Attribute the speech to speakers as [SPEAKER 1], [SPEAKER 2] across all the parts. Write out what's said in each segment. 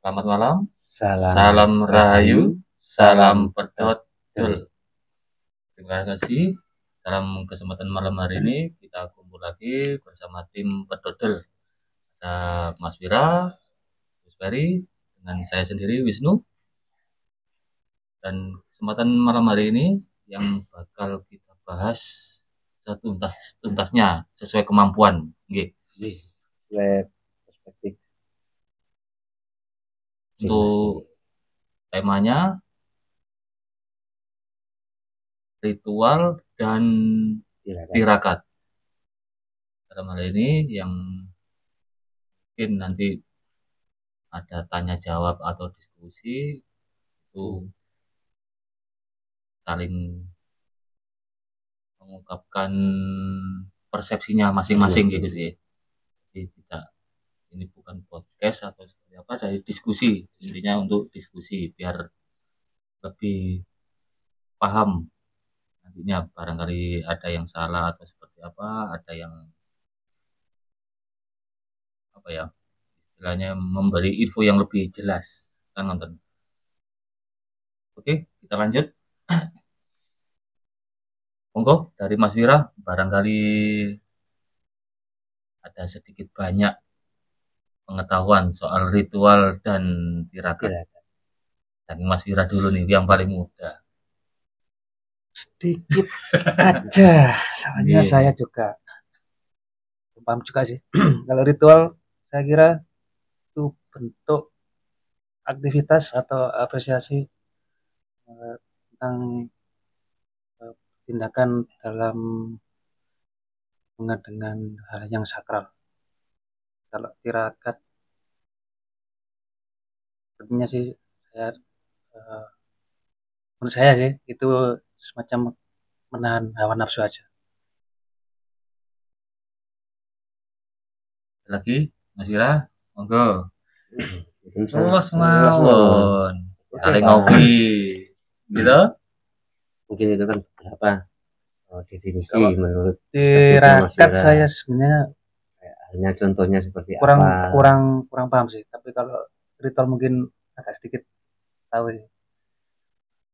[SPEAKER 1] Selamat malam,
[SPEAKER 2] Salam
[SPEAKER 1] salam rahayu, salam
[SPEAKER 2] pedot.
[SPEAKER 1] pedot. Terima kasih. Dalam kesempatan malam hari ini kita kumpul lagi bersama tim Pedodel. Ada Mas Wira, Mas Ferry, dengan saya sendiri Wisnu. Dan kesempatan malam hari ini yang bakal kita bahas setuntas-tuntasnya sesuai kemampuan. Nggih.
[SPEAKER 2] Sesuai perspektif
[SPEAKER 1] Untuk temanya ritual dan tirakat. Dalam hal ini yang mungkin nanti ada tanya jawab atau diskusi itu saling mengungkapkan persepsinya masing-masing gitu sih. Jadi tidak, ini bukan podcast atau seperti apa, dari diskusi, intinya untuk diskusi biar lebih paham. Nantinya barangkali ada yang salah atau seperti apa, ada yang apa ya, istilahnya memberi info yang lebih jelas kan nonton. Oke, kita lanjut. Monggo dari Mas Wira, barangkali ada sedikit banyak pengetahuan soal ritual dan tirakat. Dari Mas Wira dulu nih, yang paling muda.
[SPEAKER 2] Sedikit aja, soalnya saya juga paham juga sih. Kalau ritual, saya kira itu bentuk aktivitas atau apresiasi tentang tindakan dalam hubungan dengan hal yang sakral. Kalau tirakat, sebenarnya sih saya eh, menurut saya sih itu semacam menahan hawa nafsu aja.
[SPEAKER 1] Lagi, Mas Wira, monggo.
[SPEAKER 2] Luas
[SPEAKER 1] Mawon. Saling ngopi. Gitu?
[SPEAKER 2] Mungkin itu kan beberapa definisi menurut tirakat saya sebenarnya hanya contohnya seperti
[SPEAKER 1] kurang,
[SPEAKER 2] apa.
[SPEAKER 1] kurang paham sih. Tapi kalau ritual mungkin agak sedikit tahu sih.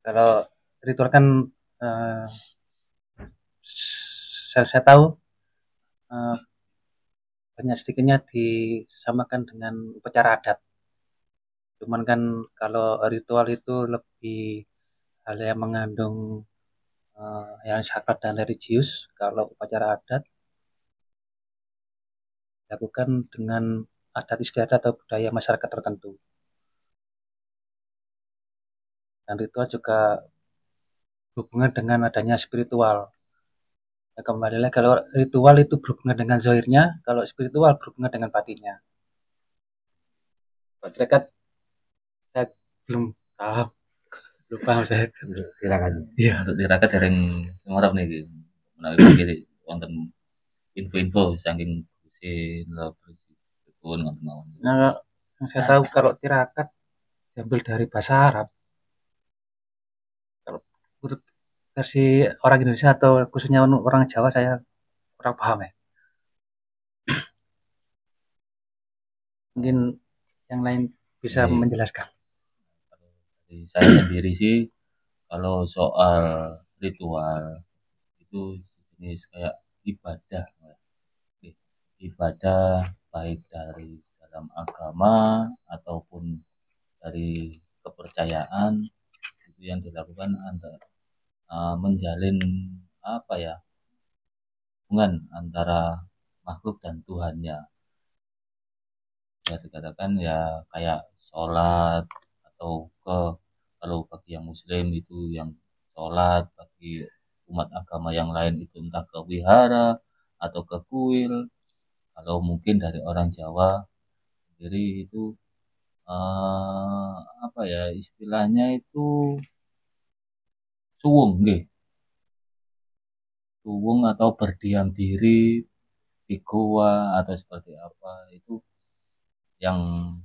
[SPEAKER 1] Kalau ritual kan eh, saya tahu banyak sedikitnya disamakan dengan upacara adat. Cuman kan kalau ritual itu lebih hal yang mengandung yang sakral dan religius. Kalau upacara adat dilakukan dengan adat istiadat atau budaya masyarakat tertentu. Dan ritual juga berhubungan dengan adanya spiritual. Ya, kembali lagi, kalau ritual itu berhubungan dengan zahirnya, kalau spiritual berhubungan dengan batinnya. Kalau tirakat saya belum paham, saya.
[SPEAKER 2] Silakan.
[SPEAKER 1] Iya. Untuk tirakat dereng semarap nih, menawi gitu wonten info-info saking kusin lho pun ngoten mawon. Nah, yang saya tahu kalau tirakat diambil dari bahasa Arab. Kalau untuk versi orang Indonesia atau khususnya orang Jawa saya kurang paham ya. Mungkin yang lain bisa menjelaskan. Jadi saya sendiri sih kalau soal ritual itu jenis kayak ibadah, ibadah baik dari dalam agama ataupun dari kepercayaan itu yang dilakukan antara menjalin apa ya, hubungan antara makhluk dan Tuhannya. Ya dikatakan ya kayak sholat atau kalau bagi yang muslim itu yang sholat, bagi umat agama yang lain itu entah ke wihara atau ke kuil. Kalau mungkin dari orang Jawa sendiri itu eh, apa ya istilahnya itu suwung nggih. Suwung atau berdiam diri di goa atau seperti apa itu yang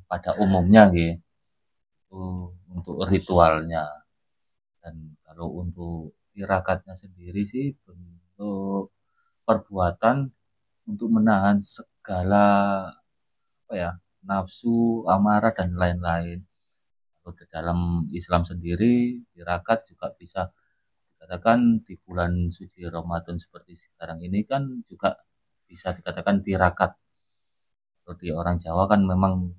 [SPEAKER 1] pada umumnya gitu untuk ritualnya. Dan kalau untuk tirakatnya sendiri sih bentuk perbuatan untuk menahan segala apa ya nafsu, amarah dan lain-lain. Kalau di dalam Islam sendiri, tirakat juga bisa dikatakan di bulan suci Ramadan seperti sekarang ini kan juga bisa dikatakan tirakat. Kalau di orang Jawa kan memang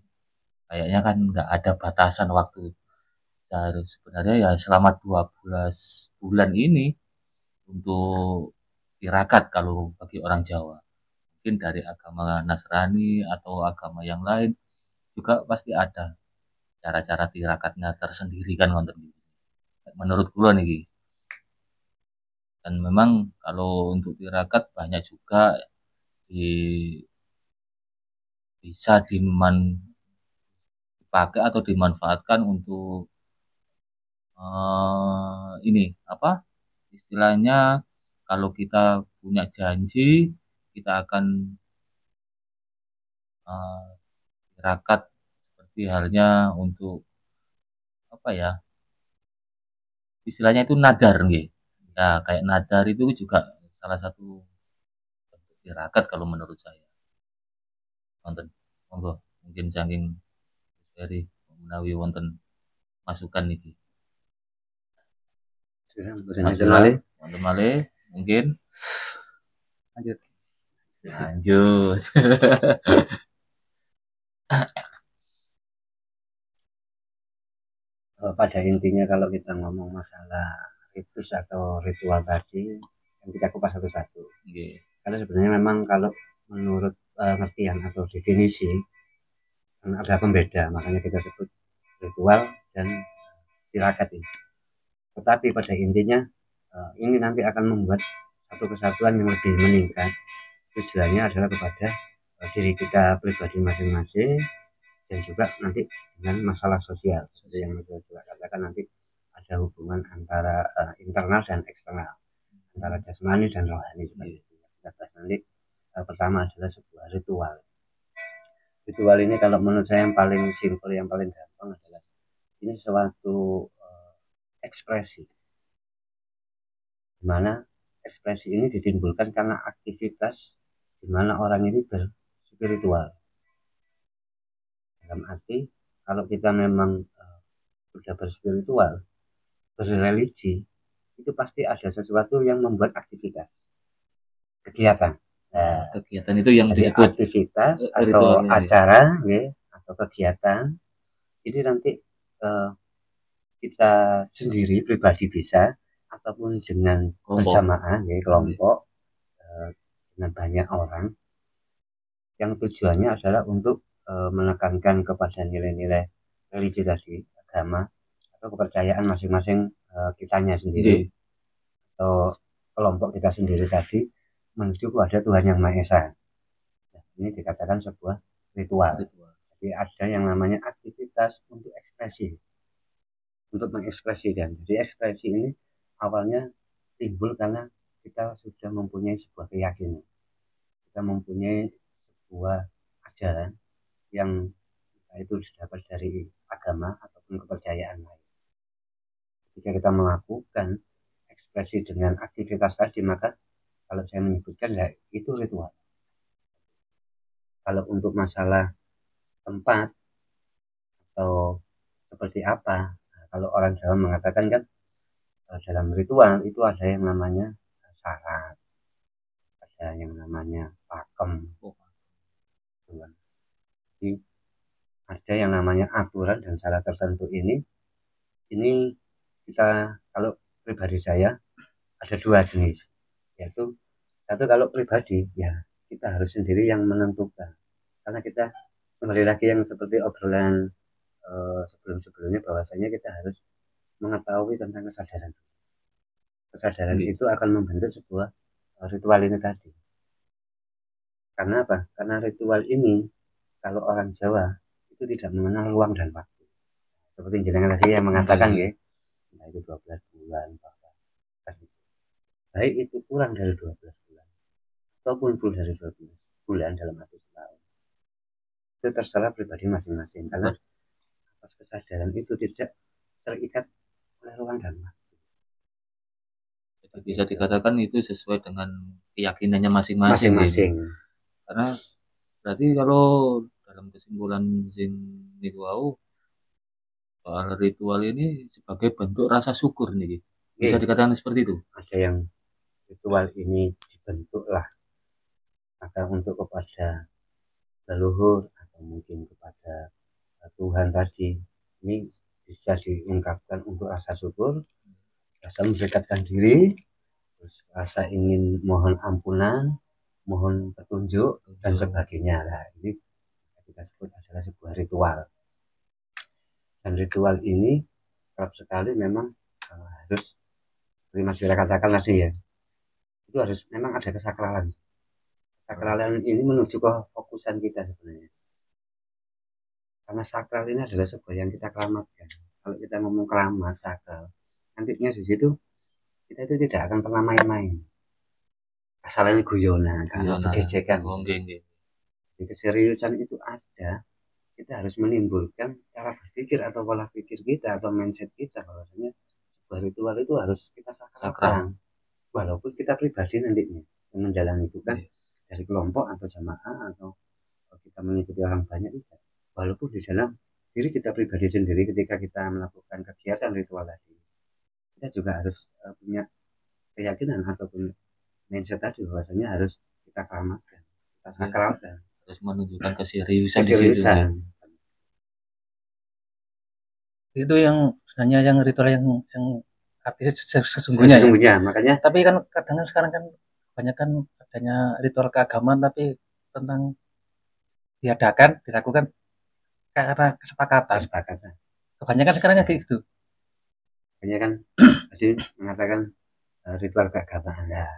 [SPEAKER 1] kayaknya kan nggak ada batasan waktu. Sebenarnya ya selama 12 bulan ini untuk tirakat kalau bagi orang Jawa. Mungkin dari agama Nasrani atau agama yang lain juga pasti ada cara-cara tirakatnya tersendiri kan ngonten iki. Menurut kula niki. Dan memang kalau untuk tirakat banyak juga di, bisa dipakai atau dimanfaatkan untuk ini apa istilahnya kalau kita punya janji kita akan eh, tirakat seperti halnya untuk apa ya istilahnya itu nadar nggih. Ya kayak nadar itu juga salah satu bentuk tirakat kalau menurut saya. Wonten monggo mungkin saking dari menawi wonten masukan niki. Mas Wira, wonten malih mungkin
[SPEAKER 2] Lanjut.
[SPEAKER 1] lanjut.
[SPEAKER 3] Pada intinya kalau kita ngomong masalah ritus atau ritual tadi, yang kita kupas satu-satu.
[SPEAKER 1] Nggih.
[SPEAKER 3] Karena sebenarnya memang kalau menurut pengertian atau definisi ada pembeda, makanya kita sebut ritual dan tirakat ini. Tetapi pada intinya ini nanti akan membuat satu kesatuan yang lebih meningkat. Tujuannya adalah kepada diri kita pribadi masing-masing dan juga nanti dengan masalah sosial seperti yang Mas juga katakan nanti ada hubungan antara internal dan eksternal antara jasmani dan rohani seperti itu. Kita bahas nanti pertama adalah sebuah ritual. Ritual ini kalau menurut saya yang paling simpel, yang paling gampang adalah ini suatu ekspresi di mana ekspresi ini ditimbulkan karena aktivitas di mana orang ini berspiritual. Dalam arti kalau kita memang sudah berspiritual, berreligi, itu pasti ada sesuatu yang membuat aktivitas, kegiatan.
[SPEAKER 1] Nah, kegiatan itu yang disebut
[SPEAKER 3] aktivitas atau acara, ya, atau kegiatan. Ini nanti kita sendiri pribadi bisa ataupun dengan berjamaah, ya, kelompok dengan banyak orang. Yang tujuannya adalah untuk menekankan kepada nilai-nilai religi tadi, agama atau kepercayaan masing-masing kitanya sendiri atau kelompok kita sendiri tadi menuju kepada Tuhan Yang Maha Esa. Nah, ini dikatakan sebuah ritual. Jadi ada yang namanya aktivitas untuk ekspresi, untuk mengekspresikan. Jadi ekspresi ini awalnya timbul karena kita sudah mempunyai sebuah keyakinan, kita mempunyai sebuah ajaran yang itu didapat dari agama ataupun kepercayaan lain. Jika kita melakukan ekspresi dengan aktivitas tadi, maka kalau saya menyebutkan ya itu ritual. Kalau untuk masalah tempat atau seperti apa, kalau orang Jawa mengatakan kan dalam ritual itu ada yang namanya syarat, ada yang namanya pakem, jadi ada yang namanya aturan dan syarat tertentu. Ini kita kalau pribadi saya ada dua jenis, yaitu satu kalau pribadi ya kita harus sendiri yang menentukan, karena kita kembali lagi yang seperti obrolan sebelum-sebelumnya bahwasanya kita harus mengetahui tentang kesadaran. Kesadaran itu akan membentuk sebuah ritual ini tadi. Karena apa? Karena ritual ini kalau orang Jawa itu tidak mengenal ruang dan waktu. Seperti jenengan tadi yang mengatakan ya, nah itu 12 bulan bahkan. Baik itu kurang dari 12 bulan ataupun full dari 12 bulan dalam arti setahun. Itu terserah pribadi masing-masing karena atas kesadaran itu tidak terikat oleh ruang dan waktu.
[SPEAKER 1] Jadi bisa dikatakan itu sesuai dengan keyakinannya masing-masing.
[SPEAKER 3] Masing-masing.
[SPEAKER 1] Karena berarti kalau dalam dalam kesimpulan sing niku wau soal ritual ini sebagai bentuk rasa syukur nih. Bisa dikatakan seperti itu.
[SPEAKER 3] Ada yang ritual ini dibentuklah agar untuk kepada leluhur atau mungkin kepada Tuhan tadi, ini bisa diungkapkan untuk rasa syukur, rasa mendekatkan diri, terus rasa ingin mohon ampunan, mohon petunjuk dan sebagainya. Nah, ini kita sebut adalah sebuah ritual. Dan ritual ini kerap sekali memang harus seperti Mas Wira katakan tadi ya, itu harus memang ada kesakralan. Kesakralan ini menuju ke fokusan kita sebenarnya. Karena sakral ini adalah sebuah yang kita keramatkan. Kalau kita ngomong keramat, sakral, nantinya di situ kita itu tidak akan pernah main-main. Asalnya guyonan, karena gejekan. Jadi keseriusan itu ada. Kita harus menimbulkan cara berpikir atau pola pikir kita atau mindset kita bahwasanya sebuah ritual itu harus kita sakralkan. Walaupun kita pribadi nantinya menjalani itu kan dari kelompok atau jamaah atau kita mengikuti orang banyak juga. Walaupun di dalam diri kita pribadi sendiri ketika kita melakukan kegiatan ritual tadi, kita juga harus punya keyakinan ataupun mindset tadi bahwasanya harus kita keramatkan, kita sakralkan,
[SPEAKER 1] harus menunjukkan keseriusan.
[SPEAKER 2] Itu yang sebenarnya yang ritual yang artinya sesungguhnya
[SPEAKER 3] ya. Makanya
[SPEAKER 2] tapi kan kadang sekarang kan kebanyakan adanya ritual keagamaan tapi tentang dilakukan karena kesepakatan. Kebanyakan sekarang kayak gitu.
[SPEAKER 3] Kebanyakan tadi mengatakan ritual keagamaan. Nah,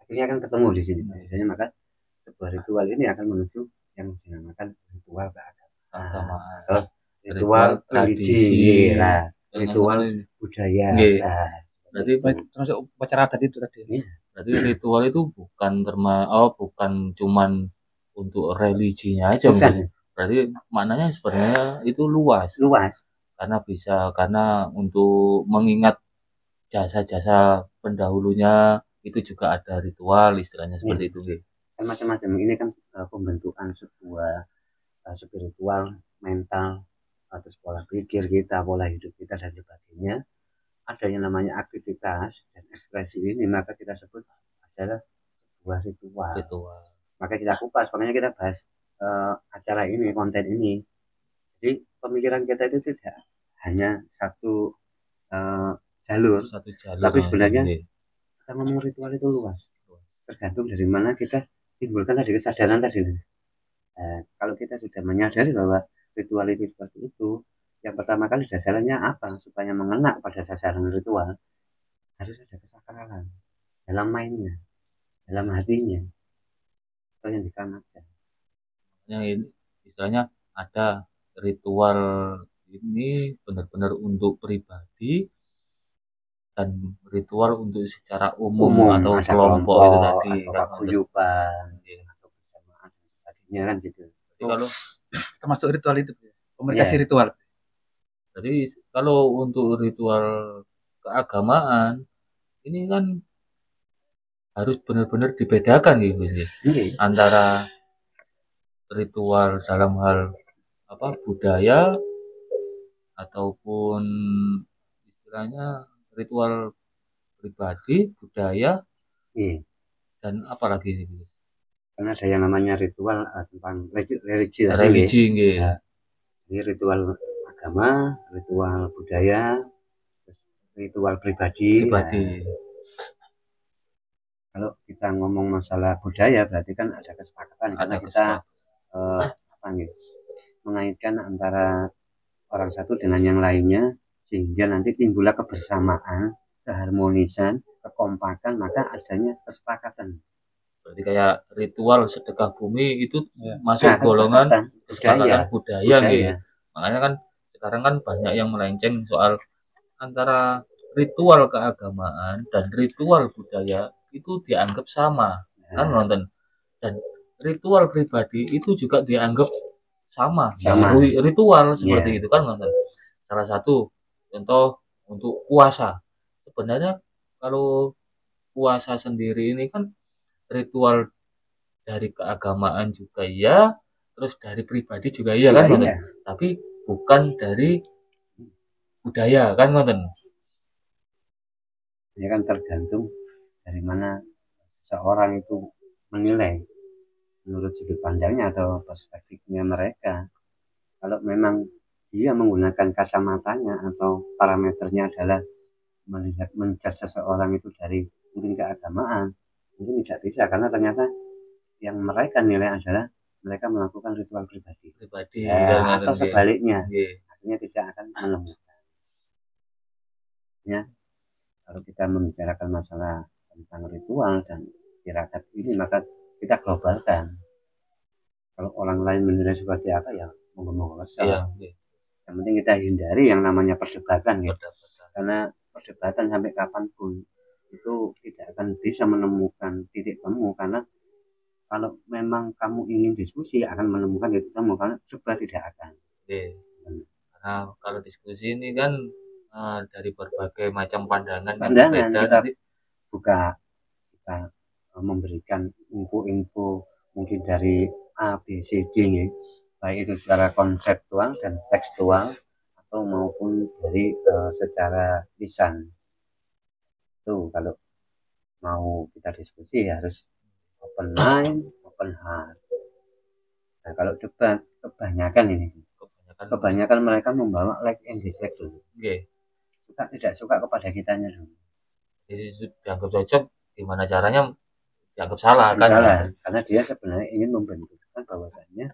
[SPEAKER 3] akhirnya akan ketemu di sini. Biasanya maka sebuah ritual ini akan menuju yang dinamakan ritual keagamaan. Ritual religi, ritual budaya.
[SPEAKER 2] Berarti termasuk upacara tadi itu tadi.
[SPEAKER 1] Berarti ritual itu bukan cuman untuk religinya aja. Berarti maknanya sebenarnya itu luas. Karena untuk mengingat jasa-jasa pendahulunya itu juga ada ritual istilahnya seperti itu.
[SPEAKER 3] Kan macam-macam. Ini kan pembentukan sebuah spiritual, mental, atau pola pikir kita, pola hidup kita dan sebagainya. Ada yang namanya aktivitas dan ekspresi ini maka kita sebut adalah sebuah ritual. Maka kita kupas, makanya kita bahas acara ini, konten ini. Jadi pemikiran kita itu tidak hanya satu jalur, tapi sebenarnya kita ngomong ritual itu luas. Tergantung dari mana kita timbulkan tadi kesadaran tadi. Kalau kita sudah menyadari bahwa ritual itu seperti itu, yang pertama kali sasarannya apa? Supaya mengena pada sasaran ritual harus ada kesakralan dalam mainnya, dalam hatinya, atau yang dikamatkan.
[SPEAKER 1] Yang ini istilahnya ada ritual ini benar-benar untuk pribadi dan ritual untuk secara umum atau kelompok itu tadi
[SPEAKER 3] kan paguyuban atau bersamaan sebagainya kan gitu.
[SPEAKER 2] Jadi kalau termasuk ritual itu komunikasi ritual.
[SPEAKER 1] Jadi kalau untuk ritual keagamaan ini kan harus benar-benar dibedakan gitu antara ritual dalam hal budaya ataupun istilahnya ritual pribadi, budaya dan apa lagi ini?
[SPEAKER 3] Karena ada yang namanya ritual tentang religi. Ini ritual agama, ritual budaya, ritual pribadi. Kalau kita ngomong masalah budaya berarti kan ada kesepakatan karena kita mengaitkan antara orang satu dengan yang lainnya sehingga nanti timbullah kebersamaan, keharmonisan, kekompakan, maka adanya kesepakatan.
[SPEAKER 1] Berarti kayak ritual sedekah bumi itu masuk golongan kesepakatan budaya gitu. Makanya kan sekarang kan banyak yang melenceng soal antara ritual keagamaan dan ritual budaya itu dianggap sama kan nonton, dan ritual pribadi itu juga dianggap sama. Ritual seperti itu kan nonton. Salah satu contoh untuk puasa, sebenarnya kalau puasa sendiri ini kan ritual dari keagamaan juga ya, terus dari pribadi juga iya
[SPEAKER 3] Juga
[SPEAKER 1] kan ngoten.
[SPEAKER 3] iya.
[SPEAKER 1] Tapi bukan dari budaya kan ngoten.
[SPEAKER 3] Ini kan tergantung dari mana seseorang itu menilai menurut sudut pandangnya atau perspektifnya mereka. Kalau memang dia menggunakan kacamatanya atau parameternya adalah melihat menjudge seseorang itu dari mungkin keagamaan, mungkin tidak bisa karena ternyata yang mereka nilai adalah mereka melakukan ritual pribadi. Ya, atau sebaliknya, artinya tidak akan menemukan. Ya, kalau kita membicarakan masalah tentang ritual dan tirakat ini, maka kita globalkan. Kalau orang lain menilai seperti apa, ya monggo-monggo saja. Yang penting kita hindari yang namanya perdebatan, ya. Karena perdebatan sampai kapanpun itu tidak akan bisa menemukan titik temu, karena kalau memang kamu ingin diskusi akan menemukan titik temu, karena debat tidak akan.
[SPEAKER 1] Karena kalau diskusi ini kan dari berbagai macam pandangan
[SPEAKER 3] yang
[SPEAKER 1] berbeda,
[SPEAKER 3] kita buka, kita memberikan info-info mungkin dari A, B, C, D, ya. Baik itu secara konseptual dan tekstual atau maupun dari secara lisan. Itu kalau mau kita diskusi harus open mind, open heart. Nah, kalau debat kebanyakan mereka membawa like and dislike dulu. Suka tidak suka kepada kitanya dulu.
[SPEAKER 1] Jadi dianggap cocok, gimana caranya dianggap salah kan?
[SPEAKER 3] Karena dia sebenarnya ingin membentukkan bahwasannya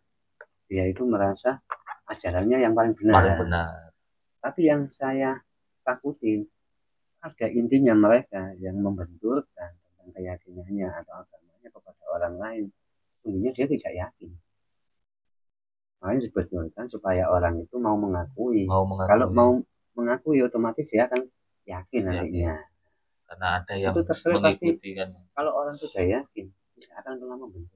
[SPEAKER 3] dia itu merasa ajarannya yang paling benar. Tapi yang saya takutin ada intinya mereka yang membenturkan tentang keyakinannya atau agamanya kepada orang lain. Sesungguhnya dia tidak yakin. Makanya dibetulkan supaya orang itu mau mengakui. Kalau mau mengakui otomatis dia akan yakin nantinya.
[SPEAKER 1] Karena ada yang
[SPEAKER 3] itu terserah
[SPEAKER 1] mengikuti
[SPEAKER 3] pasti,
[SPEAKER 1] kan.
[SPEAKER 3] Kalau orang sudah yakin tidak akan pernah membentur.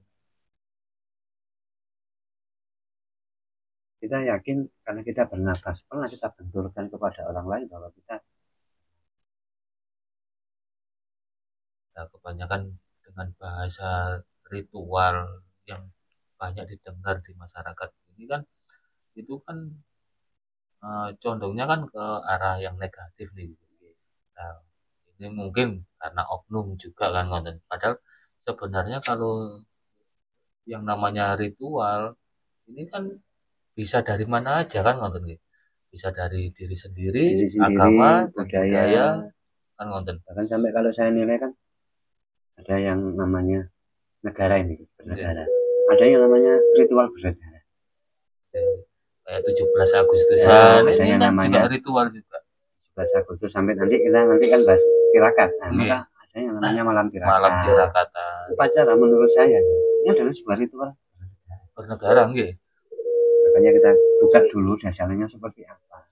[SPEAKER 3] Kita yakin karena kita bernafas, pernah kita benturkan kepada orang lain bahwa kita
[SPEAKER 1] kebanyakan dengan bahasa ritual yang banyak didengar di masyarakat ini kan, itu kan condongnya kan ke arah yang negatif nih. Nah, ini mungkin karena oknum juga kan konten. Padahal sebenarnya kalau yang namanya ritual ini kan bisa dari mana aja kan konten, bisa dari diri sendiri, agama, budaya kan konten.
[SPEAKER 3] Bahkan sampai kalau saya nilai kan ada yang namanya negara ini, bernegara. Ada yang namanya ritual bernegara.
[SPEAKER 1] Kayak 17 Agustusan
[SPEAKER 3] ini
[SPEAKER 1] kan
[SPEAKER 3] namanya
[SPEAKER 1] juga ritual juga.
[SPEAKER 3] 17 Agustus sampai nanti kan bahas tirakat. Nah, maka ada yang namanya malam
[SPEAKER 1] tirakatan.
[SPEAKER 3] Upacara menurut saya ini adalah sebuah ritual
[SPEAKER 1] bernegara, nggih.
[SPEAKER 3] Makanya kita buka dulu dasarnya seperti apa.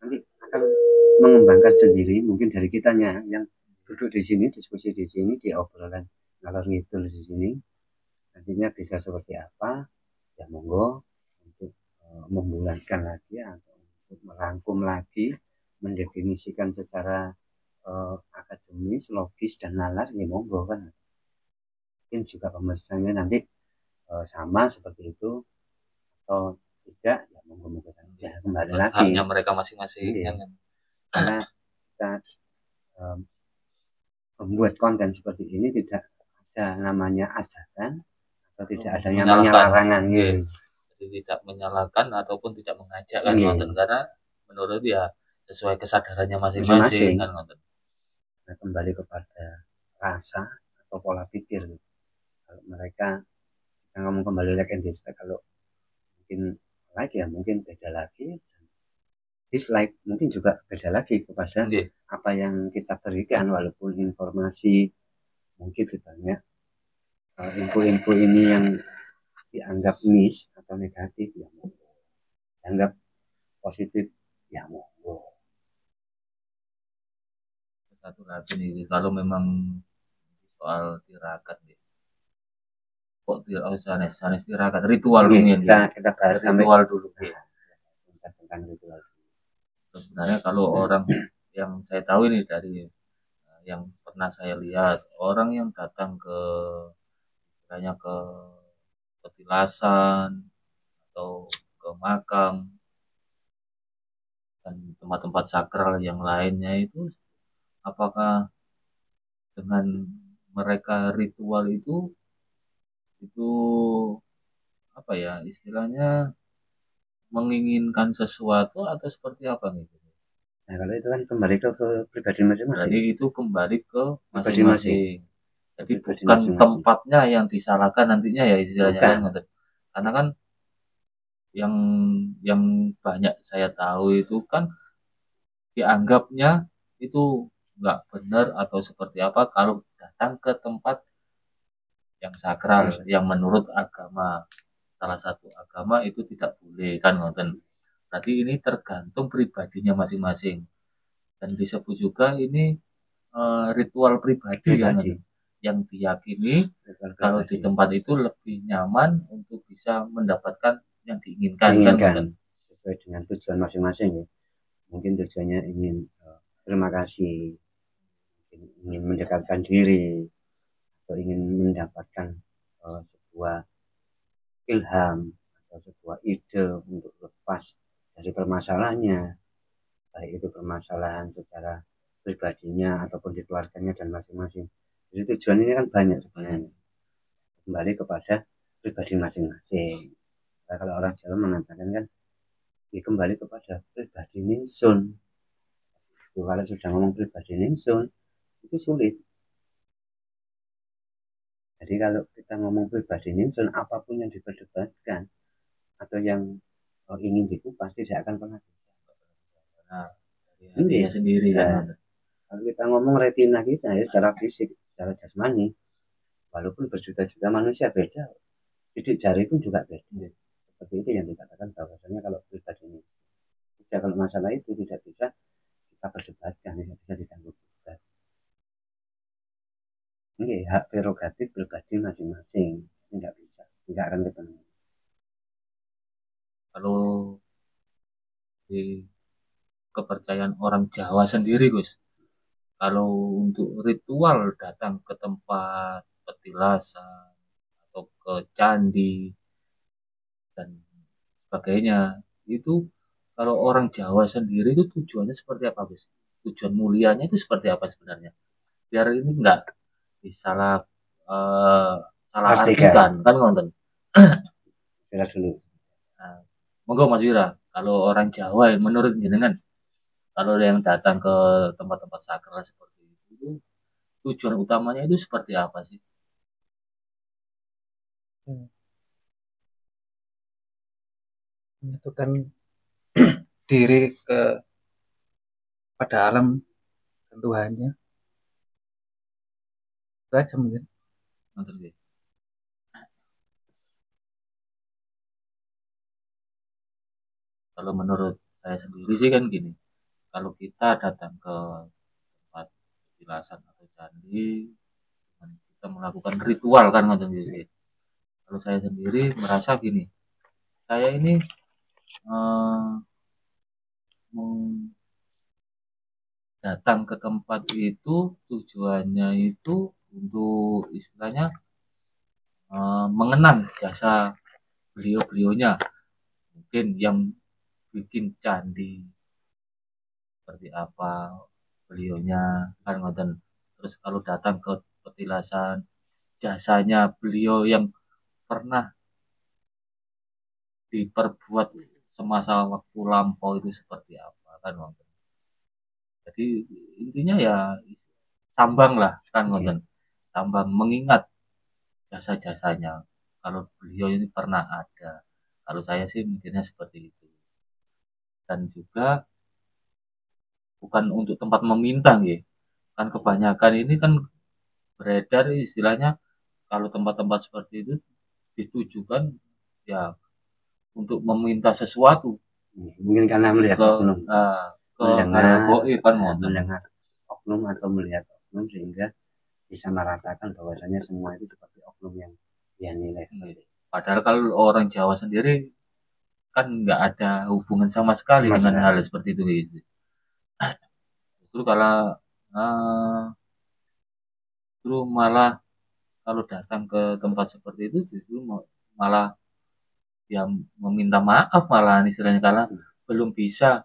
[SPEAKER 3] Nanti akan mengembangkan sendiri mungkin dari kitanya yang duduk di sini, diskusi di sini, di obrolan ngalor ngidul di sini. Nantinya bisa seperti apa? Ya monggo untuk membulatkan lagi atau untuk merangkum lagi, mendefinisikan secara akademis, logis dan nalar, ya monggo kan. Mungkin juga pemirsaannya nanti sama seperti itu atau tidak, ya monggo saja, kembali lagi
[SPEAKER 1] haknya mereka masing-masing.
[SPEAKER 3] Karena kita membuat konten seperti ini tidak ada namanya ajakan atau tidak ada namanya larangan,
[SPEAKER 1] jadi tidak menyalahkan ataupun tidak mengajak kan konten, karena menurut dia sesuai kesadarannya masing-masing kan konten.
[SPEAKER 3] Nah, kembali kepada rasa atau pola pikir. Kalau mereka kita ngomong kembali like and dislike, kalau mungkin like ya mungkin beda lagi, dislike mungkin juga beda lagi kepada apa yang kita berikan. Walaupun informasi mungkin banyak info-info ini yang dianggap miss atau negatif, ya monggo. Dianggap positif, ya monggo.
[SPEAKER 1] Satu lagi nih, kalau memang soal tirakat nih, kok sanes tirakat ritual
[SPEAKER 3] ini kita bahas
[SPEAKER 1] ritual dulu
[SPEAKER 3] tentang ritual.
[SPEAKER 1] Sebenarnya kalau orang yang saya tahu ini dari yang pernah saya lihat, orang yang datang ke istilahnya ke petilasan atau ke makam dan tempat-tempat sakral yang lainnya itu, apakah dengan mereka ritual itu apa ya istilahnya menginginkan sesuatu atau seperti apa gitu?
[SPEAKER 3] Nah, kalau itu kan kembali ke pribadi masing-masing.
[SPEAKER 1] Berarti itu kembali ke
[SPEAKER 3] Pribadi
[SPEAKER 1] masing-masing. Jadi
[SPEAKER 3] Pribadi
[SPEAKER 1] bukan
[SPEAKER 3] masing-masing.
[SPEAKER 1] tempatnya yang disalahkan nantinya ya istilahnya
[SPEAKER 3] Bukan.
[SPEAKER 1] kan. Karena kan yang banyak saya tahu itu kan dianggapnya itu nggak benar atau seperti apa kalau datang ke tempat yang sakral, yang menurut agama salah satu agama itu tidak boleh kan ngoten. Berarti ini tergantung pribadinya masing-masing dan disebut juga ini ritual pribadi yang diyakini kalau di tempat itu lebih nyaman untuk bisa mendapatkan yang diinginkan. Kan
[SPEAKER 3] sesuai dengan tujuan masing-masing ya. Mungkin tujuannya ingin terima kasih, ingin mendekatkan diri, atau ingin mendapatkan sebuah ilham atau sebuah ide untuk lepas dari permasalahannya, baik itu permasalahan secara pribadinya ataupun di keluarganya dan masing-masing. Jadi tujuan ini kan banyak sebenarnya, kembali kepada pribadi masing-masing. Nah, kalau orang Jawa mengatakan kan kembali kepada pribadi ningsun. Kalau sudah ngomong pribadi ningsun itu sulit. Jadi kalau kita ngomong pribadi ningsun, apapun yang diperdebatkan atau yang ingin dikupas tidak akan pernah bisa.
[SPEAKER 1] Nah, dari hatinya sendiri kan.
[SPEAKER 3] Kalau kita ngomong retina kita ya secara fisik, secara jasmani, walaupun berjuta-juta manusia beda, sidik jari pun juga beda. Seperti itu yang dikatakan bahwasanya kalau pribadi ini, kalau masalah itu tidak bisa kita perdebatkan, tidak bisa diganggu. Ini hak prerogatif pribadi masing-masing, tidak bisa, tidak akan ketemu.
[SPEAKER 1] Kalau di kepercayaan orang Jawa sendiri, Gus, kalau untuk ritual datang ke tempat petilasan atau ke candi dan sebagainya, itu kalau orang Jawa sendiri itu tujuannya seperti apa, Gus? Tujuan mulianya itu seperti apa sebenarnya? Biar ini enggak disalah salah artikan kan ngonten.
[SPEAKER 3] Kira dulu.
[SPEAKER 1] Nah, monggo Mas Wira, kalau orang Jawa menurut jenengan kalau yang datang ke tempat-tempat sakral seperti itu tujuan utamanya itu seperti apa sih?
[SPEAKER 2] Menyatukan diri pada alam dan Tuhannya. Itu aja mungkin.
[SPEAKER 1] Kalau menurut saya sendiri sih kan gini, kalau kita datang ke tempat petilasan atau candi, kita melakukan ritual kan ngoten sih. Kalau saya sendiri merasa gini, saya ini datang ke tempat itu tujuannya itu untuk istilahnya mengenang jasa beliau-beliaunya, mungkin yang bikin candi seperti apa beliaunya kan ngoten. Terus kalau datang ke petilasan jasanya beliau yang pernah diperbuat semasa waktu lampau itu seperti apa kan ngoten. Jadi intinya ya sambang lah kan ngoten. Sambang mengingat jasa-jasanya kalau beliau ini pernah ada. Kalau saya sih mikirnya seperti itu. Dan juga bukan untuk tempat meminta ya. Kan kebanyakan ini kan beredar istilahnya kalau tempat-tempat seperti itu ditujukan ya untuk meminta sesuatu.
[SPEAKER 3] Mungkin karena melihat oknum.
[SPEAKER 1] Mendengar
[SPEAKER 3] oknum atau melihat oknum sehingga bisa meratakan bahwasanya semua itu seperti oknum yang dia nilai seperti itu.
[SPEAKER 1] Padahal kalau orang Jawa sendiri kan nggak ada hubungan sama sekali dengan hal seperti itu gitu. Justru kalau justru malah kalau datang ke tempat seperti itu justru malah ya meminta maaf malah istilahnya karena belum bisa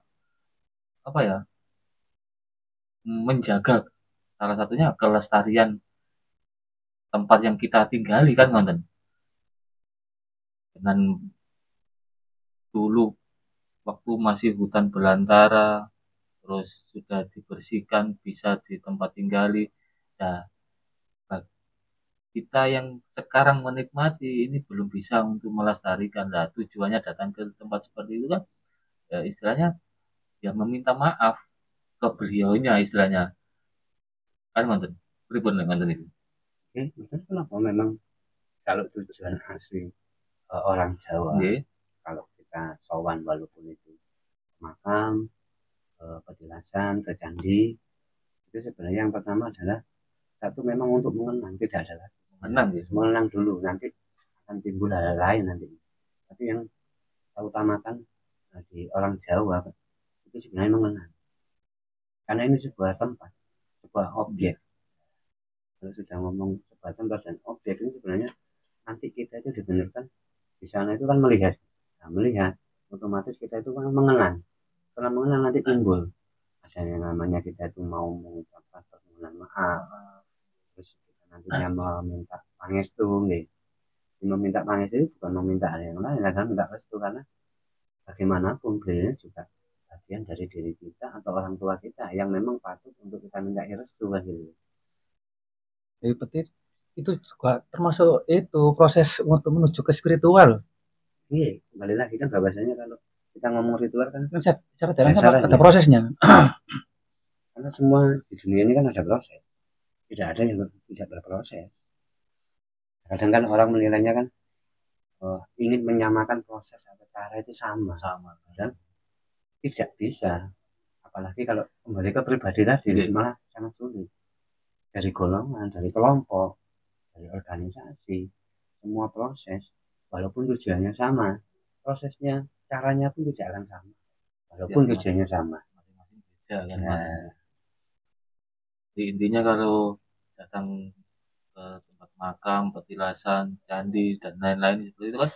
[SPEAKER 1] apa ya menjaga salah satunya kelestarian tempat yang kita tinggali kan ngonten dengan dulu waktu masih hutan belantara terus sudah dibersihkan bisa di tempat tinggali. Nah, kita yang sekarang menikmati ini belum bisa untuk melestarikan. Nah, tujuannya datang ke tempat seperti itu kan ya istilahnya ya meminta maaf ke beliaunya istilahnya kan ngonten pripun ngonten itu.
[SPEAKER 3] Betul kenapa memang kalau tujuan asli orang Jawa,
[SPEAKER 1] Nggih.
[SPEAKER 3] kalau kita sowan walaupun itu makam, petilasan, ke candi, itu sebenarnya yang pertama adalah satu memang untuk mengenang, tidak ada lagi.
[SPEAKER 1] Menang ya.
[SPEAKER 3] Mengenang dulu, nanti akan timbul hal lain nanti. Tapi yang saya utamakan di orang Jawa itu sebenarnya mengenang. Karena ini sebuah tempat, sebuah objek. Kalau sudah ngomong sebuah tempat dan objek ini sebenarnya nanti kita itu dibenarkan di sana itu kan melihat. Nah, melihat otomatis kita itu kan mengenang. Setelah mengenang nanti timbul ada yang namanya kita itu mau mengucapkan permohonan maaf, terus kita nantinya meminta pangestu, meminta pangestu itu bukan meminta hal yang lain, kadang minta restu karena bagaimanapun beliau juga bagian dari diri kita atau orang tua kita yang memang patut untuk kita minta restu kan gitu.
[SPEAKER 2] Jadi berarti itu juga termasuk itu proses untuk menuju ke spiritual.
[SPEAKER 3] Iya, kembali lagi kan bahasanya kalau kita ngomong ritual kan
[SPEAKER 2] Kan secara jalan
[SPEAKER 3] dasar
[SPEAKER 2] kan ada
[SPEAKER 3] aja.
[SPEAKER 2] prosesnya.
[SPEAKER 3] Karena semua di dunia ini kan ada proses. Tidak ada yang tidak berproses. Kadang kan orang menilainya kan ingin menyamakan proses atau cara itu sama. Dan tidak bisa. Apalagi kalau kembali ke pribadi tadi malah sangat sulit. Dari golongan, dari kelompok, dari organisasi, semua proses walaupun tujuannya sama, prosesnya, caranya pun tidak akan sama. Walaupun tujuannya sama.
[SPEAKER 1] Ya, kan, nah. Jadi intinya kalau datang ke tempat makam, petilasan, candi dan lain-lain seperti itu kan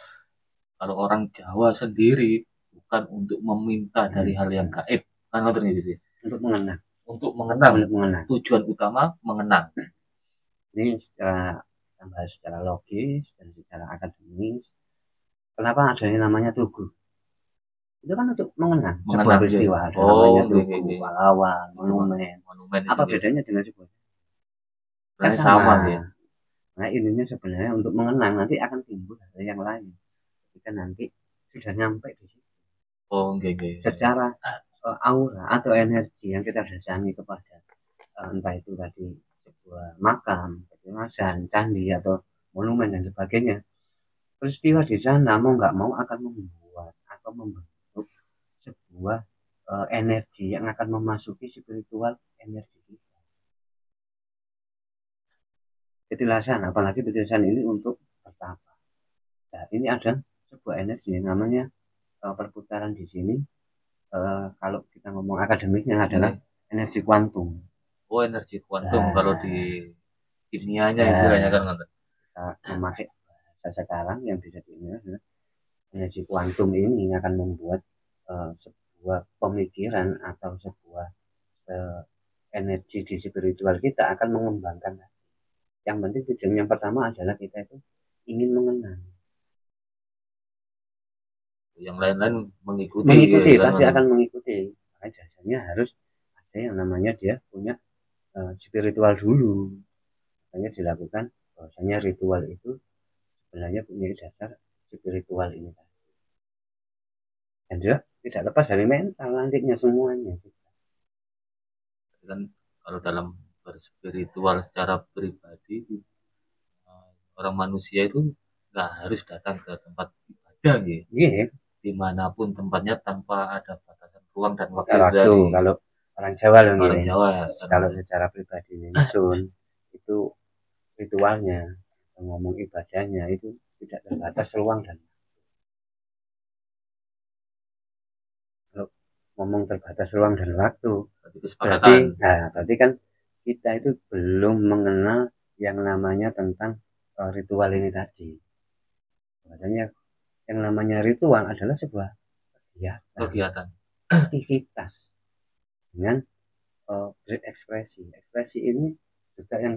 [SPEAKER 1] kalau orang Jawa sendiri bukan untuk meminta dari hal yang gaib kan ngoten gitu sih.
[SPEAKER 3] Untuk mengenang.
[SPEAKER 1] Untuk mengenang. Tujuan utama mengenang.
[SPEAKER 3] Ini secara tambah secara logis dan secara akademis. Kenapa adanya namanya tugu? Itu kan untuk mengenang sebuah peristiwa. Ada namanya tugu, pahlawan, monumen. Apa bedanya dengan sebuah? Kan sama ya. Nah intinya sebenarnya untuk mengenang nanti akan timbul hal yang lain. Ketika nanti sudah nyampe di situ. Secara aura atau energi yang kita datangi kepada entah itu tadi sebuah makam, petilasan, candi atau monumen dan sebagainya, peristiwa di sana mau nggak mau akan membuat atau membentuk sebuah energi yang akan memasuki spiritual energi kita. Petilasan, apalagi petilasan ini untuk bertapa. Nah, ini ada sebuah energi yang namanya perputaran di sini. Kalau kita ngomong akademisnya adalah energi kuantum.
[SPEAKER 1] Oh, energi kuantum kalau di kimianya istilahnya kan
[SPEAKER 3] kita memakai bahasa sekarang yang bisa diingat adalah energi kuantum ini akan membuat sebuah pemikiran atau sebuah energi di spiritual kita akan mengembangkan. Yang penting tujuan yang pertama adalah kita itu ingin mengenang.
[SPEAKER 1] Yang lain-lain mengikuti
[SPEAKER 3] ya, pasti akan mengikuti. Makanya jasanya harus ada yang namanya dia punya spiritual dulu. Makanya dilakukan bahwasanya ritual itu sebenarnya punya dasar spiritual ini. Dan juga tidak lepas dari mental nantinya semuanya.
[SPEAKER 1] Kan kalau dalam berspiritual secara pribadi orang manusia itu nggak harus datang ke tempat ibadah gitu.
[SPEAKER 3] Yeah.
[SPEAKER 1] Dimanapun tempatnya tanpa ada batasan ruang dan waktu.
[SPEAKER 3] Kalau orang Jawa loh
[SPEAKER 1] orang Jawa ya,
[SPEAKER 3] kalau secara pribadi Sun itu ritualnya ngomong ibadahnya itu tidak terbatas ruang dan kalau ngomong terbatas ruang dan waktu berarti kan kita itu belum mengenal yang namanya tentang ritual ini tadi. Makanya yang namanya ritual adalah sebuah
[SPEAKER 1] kegiatan.
[SPEAKER 3] aktivitas dengan berekspresi. Ekspresi ini juga yang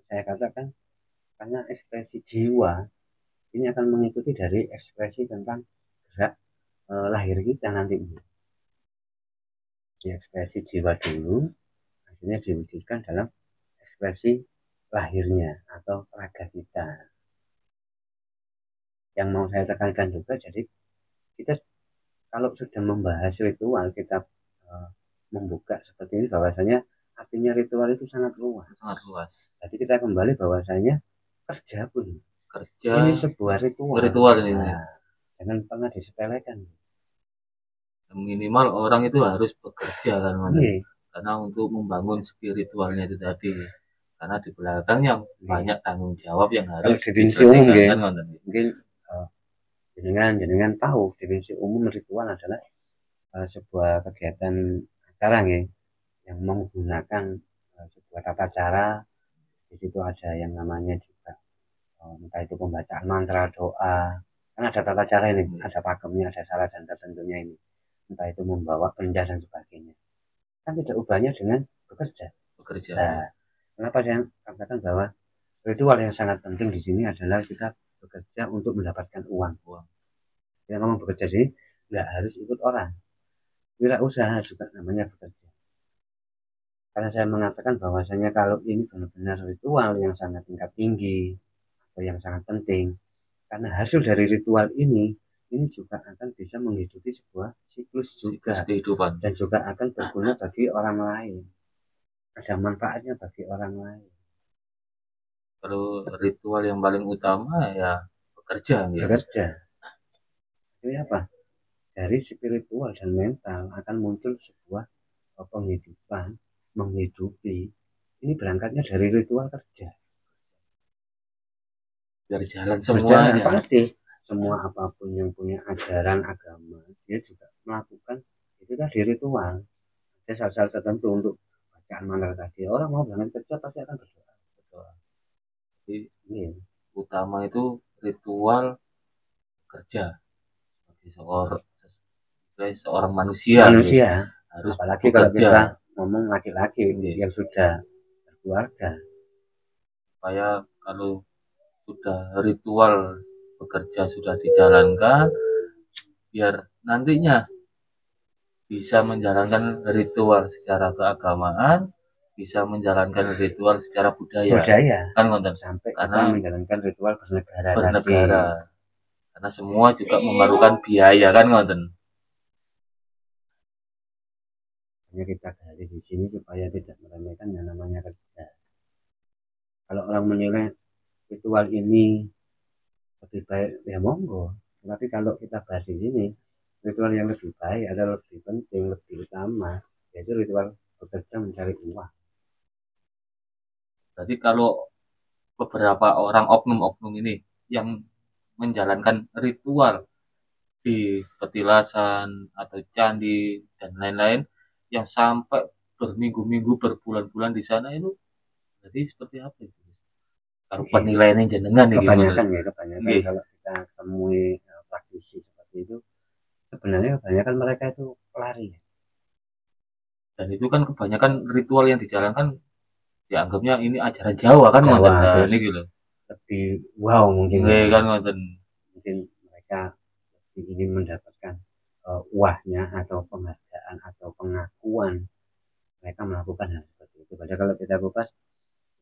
[SPEAKER 3] saya katakan, karena ekspresi jiwa ini akan mengikuti dari ekspresi tentang gerak lahir kita nanti. Di ekspresi jiwa dulu, akhirnya diwujudkan dalam ekspresi lahirnya atau raga kita. Yang mau saya tekankan juga, jadi kita kalau sudah membahas ritual, kita membuka seperti ini, bahwasanya artinya ritual itu sangat luas.
[SPEAKER 1] Sangat luas.
[SPEAKER 3] Jadi kita kembali bahwasanya kerja pun ini sebuah ritual.
[SPEAKER 1] Ritual ini.
[SPEAKER 3] Jangan pernah disepelekan.
[SPEAKER 1] Minimal orang itu harus bekerja kan, karena untuk membangun spiritualnya itu tadi. Karena di belakangnya banyak tanggung jawab yang harus
[SPEAKER 3] diselesaikan. Mungkin jenengan tahu definisi umum ritual adalah sebuah kegiatan acara yang menggunakan sebuah tata cara. Di situ ada yang namanya juga entah itu pembacaan mantra, doa, kan ada tata cara ini, ada pakemnya, ada syarat dan tertentunya ini, entah itu membawa benda dan sebagainya. Kan tidak ubahnya dengan bekerja. Nah, kenapa saya katakan bahwa ritual yang sangat penting di sini adalah kita bekerja untuk mendapatkan uang. Yang ngomong bekerja sih nggak harus ikut orang. Wirausaha juga namanya bekerja. Karena saya mengatakan bahwasanya kalau ini benar-benar ritual yang sangat tingkat tinggi atau yang sangat penting, karena hasil dari ritual ini juga akan bisa menghidupi sebuah siklus juga
[SPEAKER 1] kehidupan,
[SPEAKER 3] dan juga akan berguna bagi orang lain. Ada manfaatnya bagi orang lain.
[SPEAKER 1] Kalau ritual yang paling utama ya bekerja.
[SPEAKER 3] Ini apa? Dari spiritual dan mental akan muncul sebuah penghidupan, menghidupi. Ini berangkatnya dari ritual kerja.
[SPEAKER 1] Dari jalan semuanya.
[SPEAKER 3] Pasti semua apapun yang punya ajaran agama, dia juga melakukan itu tadi ritual. Ada syarat-syarat tertentu untuk bacaan mantra tadi. Orang mau berangkat kerja pasti akan berdoa.
[SPEAKER 1] Jadi utama itu ritual kerja sebagai seorang manusia harus
[SPEAKER 3] apalagi bekerja. Kalau kita ngomong laki-laki yang sudah berkeluarga,
[SPEAKER 1] supaya kalau sudah ritual bekerja sudah dijalankan, biar nantinya bisa menjalankan ritual secara keagamaan, bisa menjalankan ritual secara budaya kan konten,
[SPEAKER 3] sampai karena menjalankan ritual bernegara.
[SPEAKER 1] Karena semua juga memerlukan biaya kan konten.
[SPEAKER 3] Hanya kita gali di sini supaya tidak meremehkan yang namanya kerja. Kalau orang menilai ritual ini lebih baik, ya monggo. Tapi kalau kita bahas di sini, ritual yang lebih baik adalah lebih penting, lebih utama, yaitu ritual bekerja mencari uang.
[SPEAKER 1] Jadi kalau beberapa orang oknum-oknum ini yang menjalankan ritual di petilasan atau candi dan lain-lain yang sampai berminggu-minggu, berbulan-bulan di sana, itu jadi seperti apa itu? Kalau penilaiannya jenengan nih
[SPEAKER 3] kebanyakan kalau kita temui praktisi seperti itu, sebenarnya kebanyakan mereka itu pelari.
[SPEAKER 1] Dan itu kan kebanyakan ritual yang dijalankan dianggapnya ini ajaran Jawa kan
[SPEAKER 3] Jawa, ini gitu. Lebih wow mungkin
[SPEAKER 1] kan
[SPEAKER 3] mungkin mereka ingin mendapatkan wahnya atau penghargaan atau pengakuan, mereka melakukan hal seperti itu. Padahal kalau kita kupas,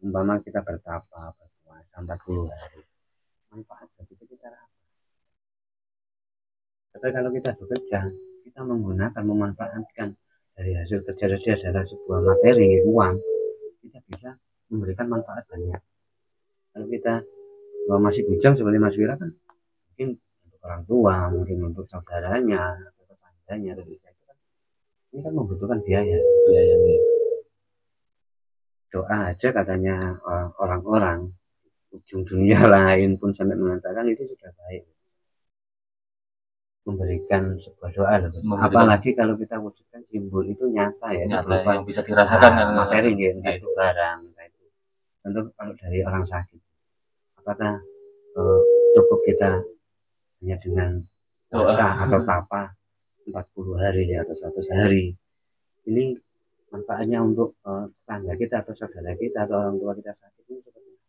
[SPEAKER 3] umpama kita bertapa berpuasa 40 hari, manfaat bagi sekitar apa? Tapi kalau kita bekerja, kita menggunakan, memanfaatkan dari hasil kerja dia adalah sebuah materi, uang, kita bisa memberikan manfaat banyak. Kalau kita masih bujang seperti Mas Wira kan, mungkin untuk orang tua, mungkin untuk saudaranya atau tetangganya, ini kan membutuhkan biaya. Doa aja katanya orang-orang ujung dunia lain pun sampai mengatakan itu sudah baik. Memberikan sebuah doa loh. Apalagi kalau kita wujudkan simbol itu nyata ya,
[SPEAKER 1] nyata yang bisa dirasakan kan
[SPEAKER 3] materi gitu, itu barang itu. Tentu kalau dari orang sakit, apakah cukup kita hanya dengan puasa atau tapa 40 hari atau 100 hari. Ini manfaatnya untuk tetangga kita atau saudara kita atau orang tua kita sakit ini seperti apa?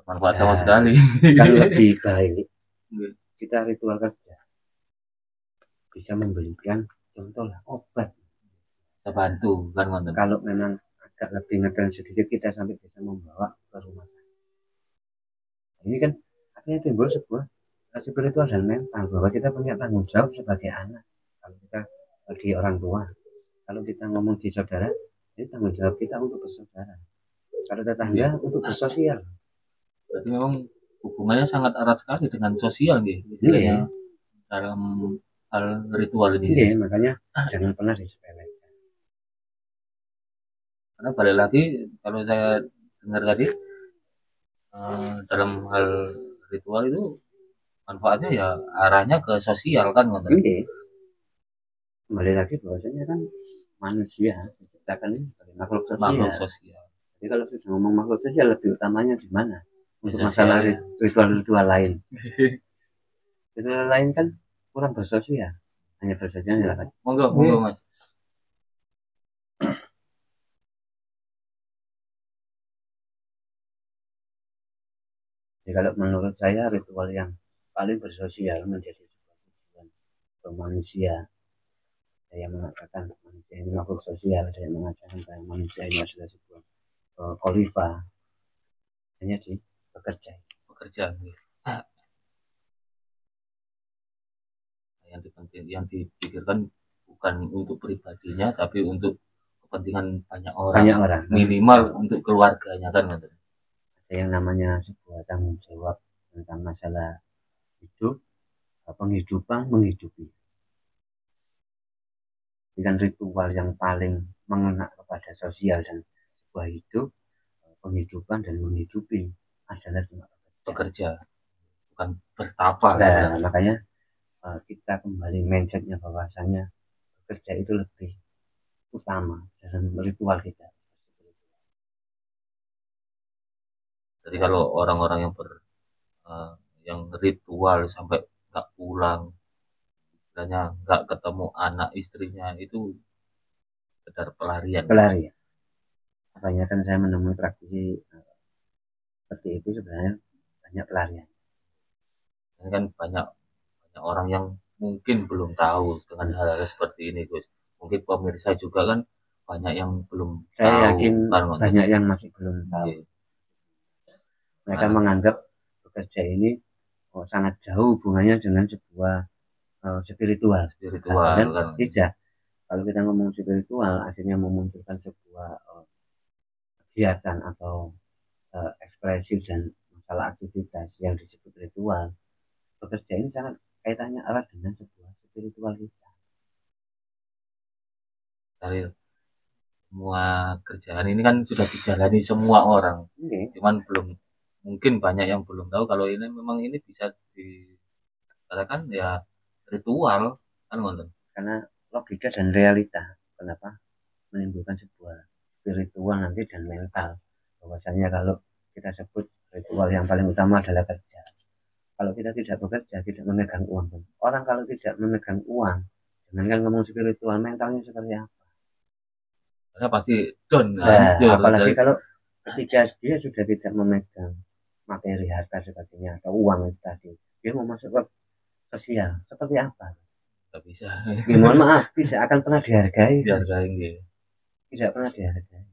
[SPEAKER 1] Manfaat sama sekali.
[SPEAKER 3] Kan lebih baik kita ritual kerja bisa memberikan contoh lah obat.
[SPEAKER 1] Bisa bantu kan ngonten.
[SPEAKER 3] Kalau memang agak lebih ngetren sedikit kita sampai bisa membawa ke rumah sakit. Ini kan akhirnya timbul sebuah spiritual dan mental bahwa kita punya tanggung jawab sebagai anak. Kalau kita bagi orang tua, kalau kita ngomong di saudara, ini tanggung jawab kita untuk bersaudara. Kalau tetangga untuk bersosial.
[SPEAKER 1] Berarti memang hubungannya sangat erat sekali dengan sosial gitu, istilahnya dalam hal ritual ini.
[SPEAKER 3] Iya, makanya jangan pernah disepelekan.
[SPEAKER 1] Karena balik lagi kalau saya dengar tadi dalam hal ritual itu manfaatnya ya arahnya ke sosial kan ngonten.
[SPEAKER 3] Iya. Kembali lagi bahwasanya kan manusia diciptakan ini sebagai makhluk sosial. Jadi kalau sudah ngomong makhluk sosial lebih utamanya di mana? Untuk masalah ritual-ritual lain. Ritual lain kan kurang bersosial. Hanya bersosial ya kan.
[SPEAKER 1] Monggo Mas.
[SPEAKER 3] Jadi kalau menurut saya ritual yang paling bersosial menjadi sebuah tujuan untuk manusia. Saya mengatakan manusia ini makhluk sosial. Saya mengatakan bahwa manusia ini adalah sebuah khalifah. Hanya di bekerja.
[SPEAKER 1] Yang dipikirkan bukan untuk pribadinya tapi untuk kepentingan banyak orang. Minimal untuk keluarganya kan.
[SPEAKER 3] Ada yang namanya sebuah tanggung jawab tentang masalah hidup, penghidupan, menghidupi. Dengan ritual yang paling mengena kepada sosial dan sebuah hidup, penghidupan dan menghidupi adalah cuma
[SPEAKER 1] bekerja, bukan bertapa.
[SPEAKER 3] Nah, makanya kita kembali mindsetnya bahwasanya bekerja itu lebih utama dalam ritual kita.
[SPEAKER 1] Jadi kalau orang-orang yang ritual sampai nggak pulang, istilahnya nggak ketemu anak istrinya itu sekedar pelarian.
[SPEAKER 3] Makanya kan saya menemui praktisi seperti itu sebenarnya banyak pelarian.
[SPEAKER 1] Ini kan banyak orang yang mungkin belum tahu dengan hal-hal seperti ini, Gus. Mungkin pemirsa juga kan banyak yang belum
[SPEAKER 3] tahu. Saya yakin banyak yang masih belum tahu. Mereka menganggap bekerja ini sangat jauh hubungannya dengan sebuah spiritual kan? Tidak. Kalau kita ngomong spiritual, akhirnya memunculkan sebuah kegiatan atau ekspresi dan masalah aktivitas yang disebut ritual. Bekerja ini sangat kaitannya erat dengan sebuah spiritual kita.
[SPEAKER 1] Dari semua kerjaan ini kan sudah dijalani semua orang, cuman mungkin banyak yang belum tahu kalau ini memang ini bisa dikatakan ya ritual kan nonton.
[SPEAKER 3] Karena logika dan realita kenapa menimbulkan sebuah spiritual nanti dan mental. Bahwasanya kalau kita sebut ritual yang paling utama adalah kerja. Kalau kita tidak bekerja, tidak memegang uang. Orang kalau tidak memegang uang, jangankan ngomong spiritual, mentalnya seperti apa?
[SPEAKER 1] Karena pasti down.
[SPEAKER 3] Apalagi kalau ketika dia sudah tidak memegang materi, harta sebagainya, atau uang itu tadi, dia mau masuk ke sosial, seperti apa?
[SPEAKER 1] Tidak bisa.
[SPEAKER 3] Ya, mohon maaf, tidak akan pernah dihargai.
[SPEAKER 1] Tidak
[SPEAKER 3] pernah dihargai.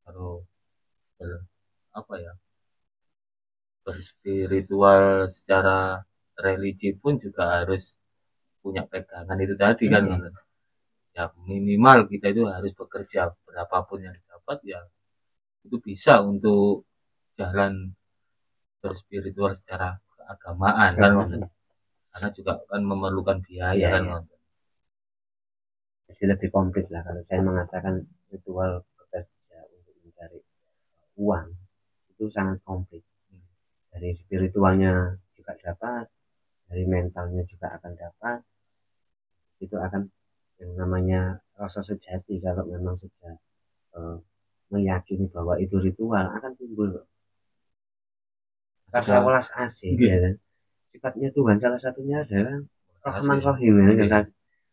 [SPEAKER 1] Kalau apa ya? Berspiritual secara religi pun juga harus punya pegangan itu tadi kan. Ya minimal kita itu harus bekerja berapapun yang didapat ya itu bisa untuk jalan berspiritual secara keagamaan kan. Karena juga kan memerlukan biaya kan.
[SPEAKER 3] Jadi lebih komplit lah kalau saya mengatakan ritual bekerja untuk mencari uang itu sangat komplit. Dari spiritualnya juga dapat, dari mentalnya juga akan dapat. Itu akan yang namanya rasa sejati kalau memang sudah meyakini bahwa itu ritual akan timbul. rasa
[SPEAKER 1] Sudah.
[SPEAKER 3] welas asih
[SPEAKER 1] Nggih.
[SPEAKER 3] ya kan. Sifatnya Tuhan salah satunya adalah Rahman
[SPEAKER 1] Kasih.
[SPEAKER 3] Rahim ya.
[SPEAKER 1] Nggih.
[SPEAKER 3] Kita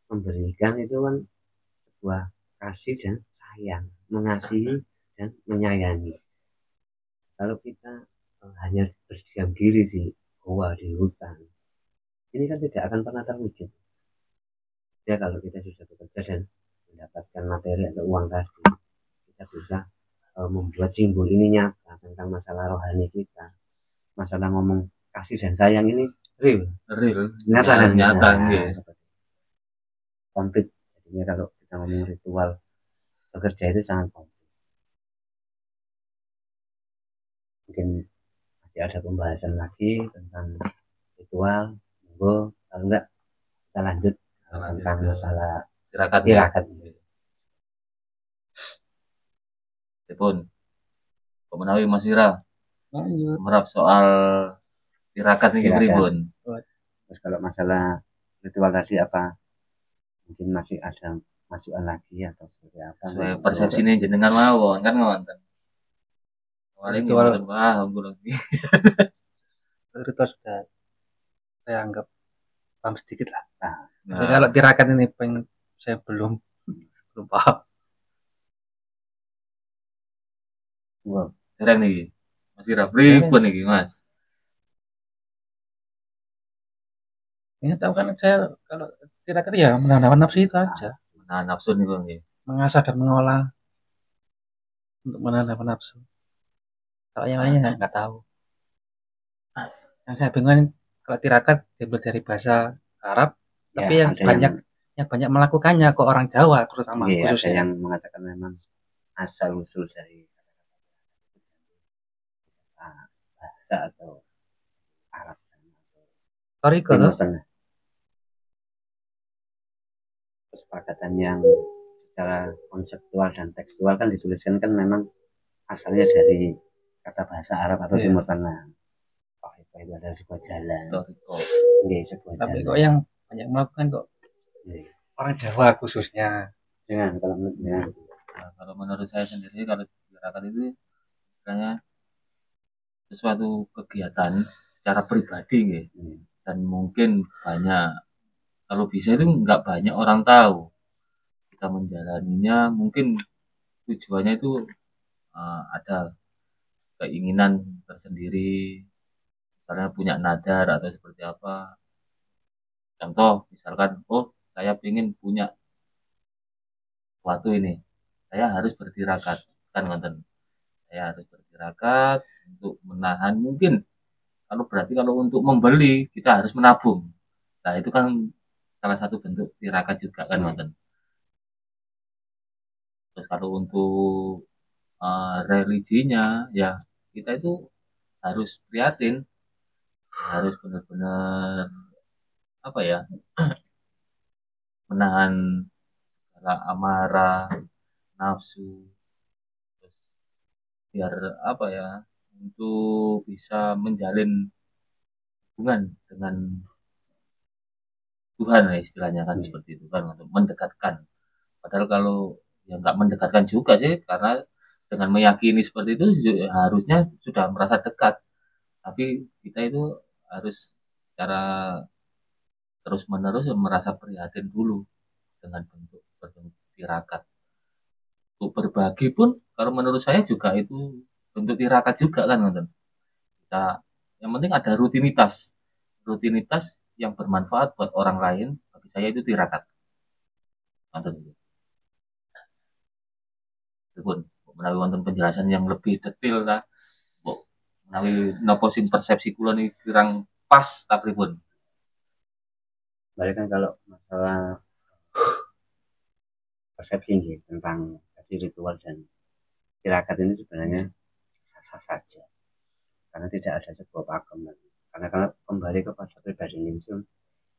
[SPEAKER 3] memberikan itu kan sebuah kasih dan sayang, mengasihi dan menyayangi. Kalau kita hanya berdiam diri di goa, di hutan, ini kan tidak akan pernah terwujud. Ya kalau kita sudah bekerja dan mendapatkan materi atau uang tadi, kita bisa membuat simbol ini nyata tentang masalah rohani kita. Masalah ngomong kasih dan sayang ini real, nyata kan,
[SPEAKER 1] Nyata nggih.
[SPEAKER 3] komplit. Jadinya kalau kita ngomong ritual bekerja itu sangat komplit. Mungkin masih ada pembahasan lagi tentang ritual, monggo. Kalau enggak kita lanjut tentang masalah tirakat.
[SPEAKER 1] Pun menawi Mas Wira
[SPEAKER 2] Lanjut.
[SPEAKER 1] semerap soal tirakat niki pripun?
[SPEAKER 3] Terus kalau masalah ritual tadi apa? Mungkin masih ada masukan lagi atau seperti apa?
[SPEAKER 1] Sesuai persepsine jenengan mawon kan ngoten. Paling
[SPEAKER 2] Ritual
[SPEAKER 1] mboten paham kula iki.
[SPEAKER 2] ritual sudah saya anggap paham sedikit lah. Tapi
[SPEAKER 1] Nah,
[SPEAKER 2] kalau tirakat ini saya belum paham.
[SPEAKER 3] Wow.
[SPEAKER 1] dereng niki. Mas Wira pripun niki, Mas?
[SPEAKER 2] Ini tahu kan saya kalau tirakat ya menahan nafsu itu aja.
[SPEAKER 1] Menahan nafsu niku nggih.
[SPEAKER 2] Mengasah dan mengolah untuk menahan nafsu. Kalau yang lainnya nggak tahu. Yang saya bingung kalau tirakat diambil dari bahasa Arab, tapi
[SPEAKER 3] Ya,
[SPEAKER 2] yang banyak melakukannya kok orang Jawa terutama
[SPEAKER 3] iya, ada
[SPEAKER 2] khususnya.
[SPEAKER 3] yang mengatakan memang asal usul dari bahasa atau Arab
[SPEAKER 2] Toriko
[SPEAKER 3] Timur
[SPEAKER 2] tuh.
[SPEAKER 3] Tengah. Kesepakatan yang secara konseptual dan tekstual kan dituliskan kan memang asalnya dari kata bahasa Arab atau
[SPEAKER 2] Iya.
[SPEAKER 3] Timur Tengah. Oh, itu adalah sebuah jalan.
[SPEAKER 1] Toriko.
[SPEAKER 3] Iya, sebuah
[SPEAKER 2] Tapi
[SPEAKER 3] jalan.
[SPEAKER 2] kok yang banyak melakukan kok
[SPEAKER 3] Iya.
[SPEAKER 2] orang Jawa khususnya.
[SPEAKER 3] Dengan kalau menurutnya
[SPEAKER 1] Nah, kalau menurut saya sendiri kalau tirakat itu kayaknya sesuatu kegiatan secara pribadi nggih. Dan mungkin banyak kalau bisa itu nggak banyak orang tahu kita menjalaninya, mungkin tujuannya itu ada keinginan tersendiri, misalnya punya nadar atau seperti apa. Contoh misalkan, oh saya ingin punya sesuatu ini, saya harus bertirakat kan ngonten. Saya harus bertirakat untuk menahan, mungkin kalau berarti kalau untuk membeli kita harus menabung. Nah itu kan salah satu bentuk tirakat juga kan nonton. Terus kalau untuk religinya ya kita itu harus prihatin, harus benar-benar apa ya, menahan segala amarah, nafsu, terus biar apa ya, untuk bisa menjalin hubungan dengan Tuhan ya istilahnya kan seperti itu kan, untuk mendekatkan. Padahal kalau ya nggak mendekatkan juga sih, karena dengan meyakini seperti itu harusnya sudah merasa dekat. Tapi kita itu harus secara terus menerus merasa prihatin dulu dengan bentuk tirakat. Untuk berbagi pun kalau menurut saya juga itu bentuk tirakat juga kan, kita yang penting ada rutinitas yang bermanfaat buat orang lain. Bagi saya itu tirakat. Pun menawi wonten penjelasan yang lebih detail lah, menawi napa sing persepsi kula niki kurang pas tapi pun.
[SPEAKER 3] balik kan kalau masalah persepsi gitu, tentang tadi ritual dan tirakat ini sebenarnya sah-sah saja karena tidak ada sebuah pakem lagi. Karena kalau kembali kepada pribadi Ningsun,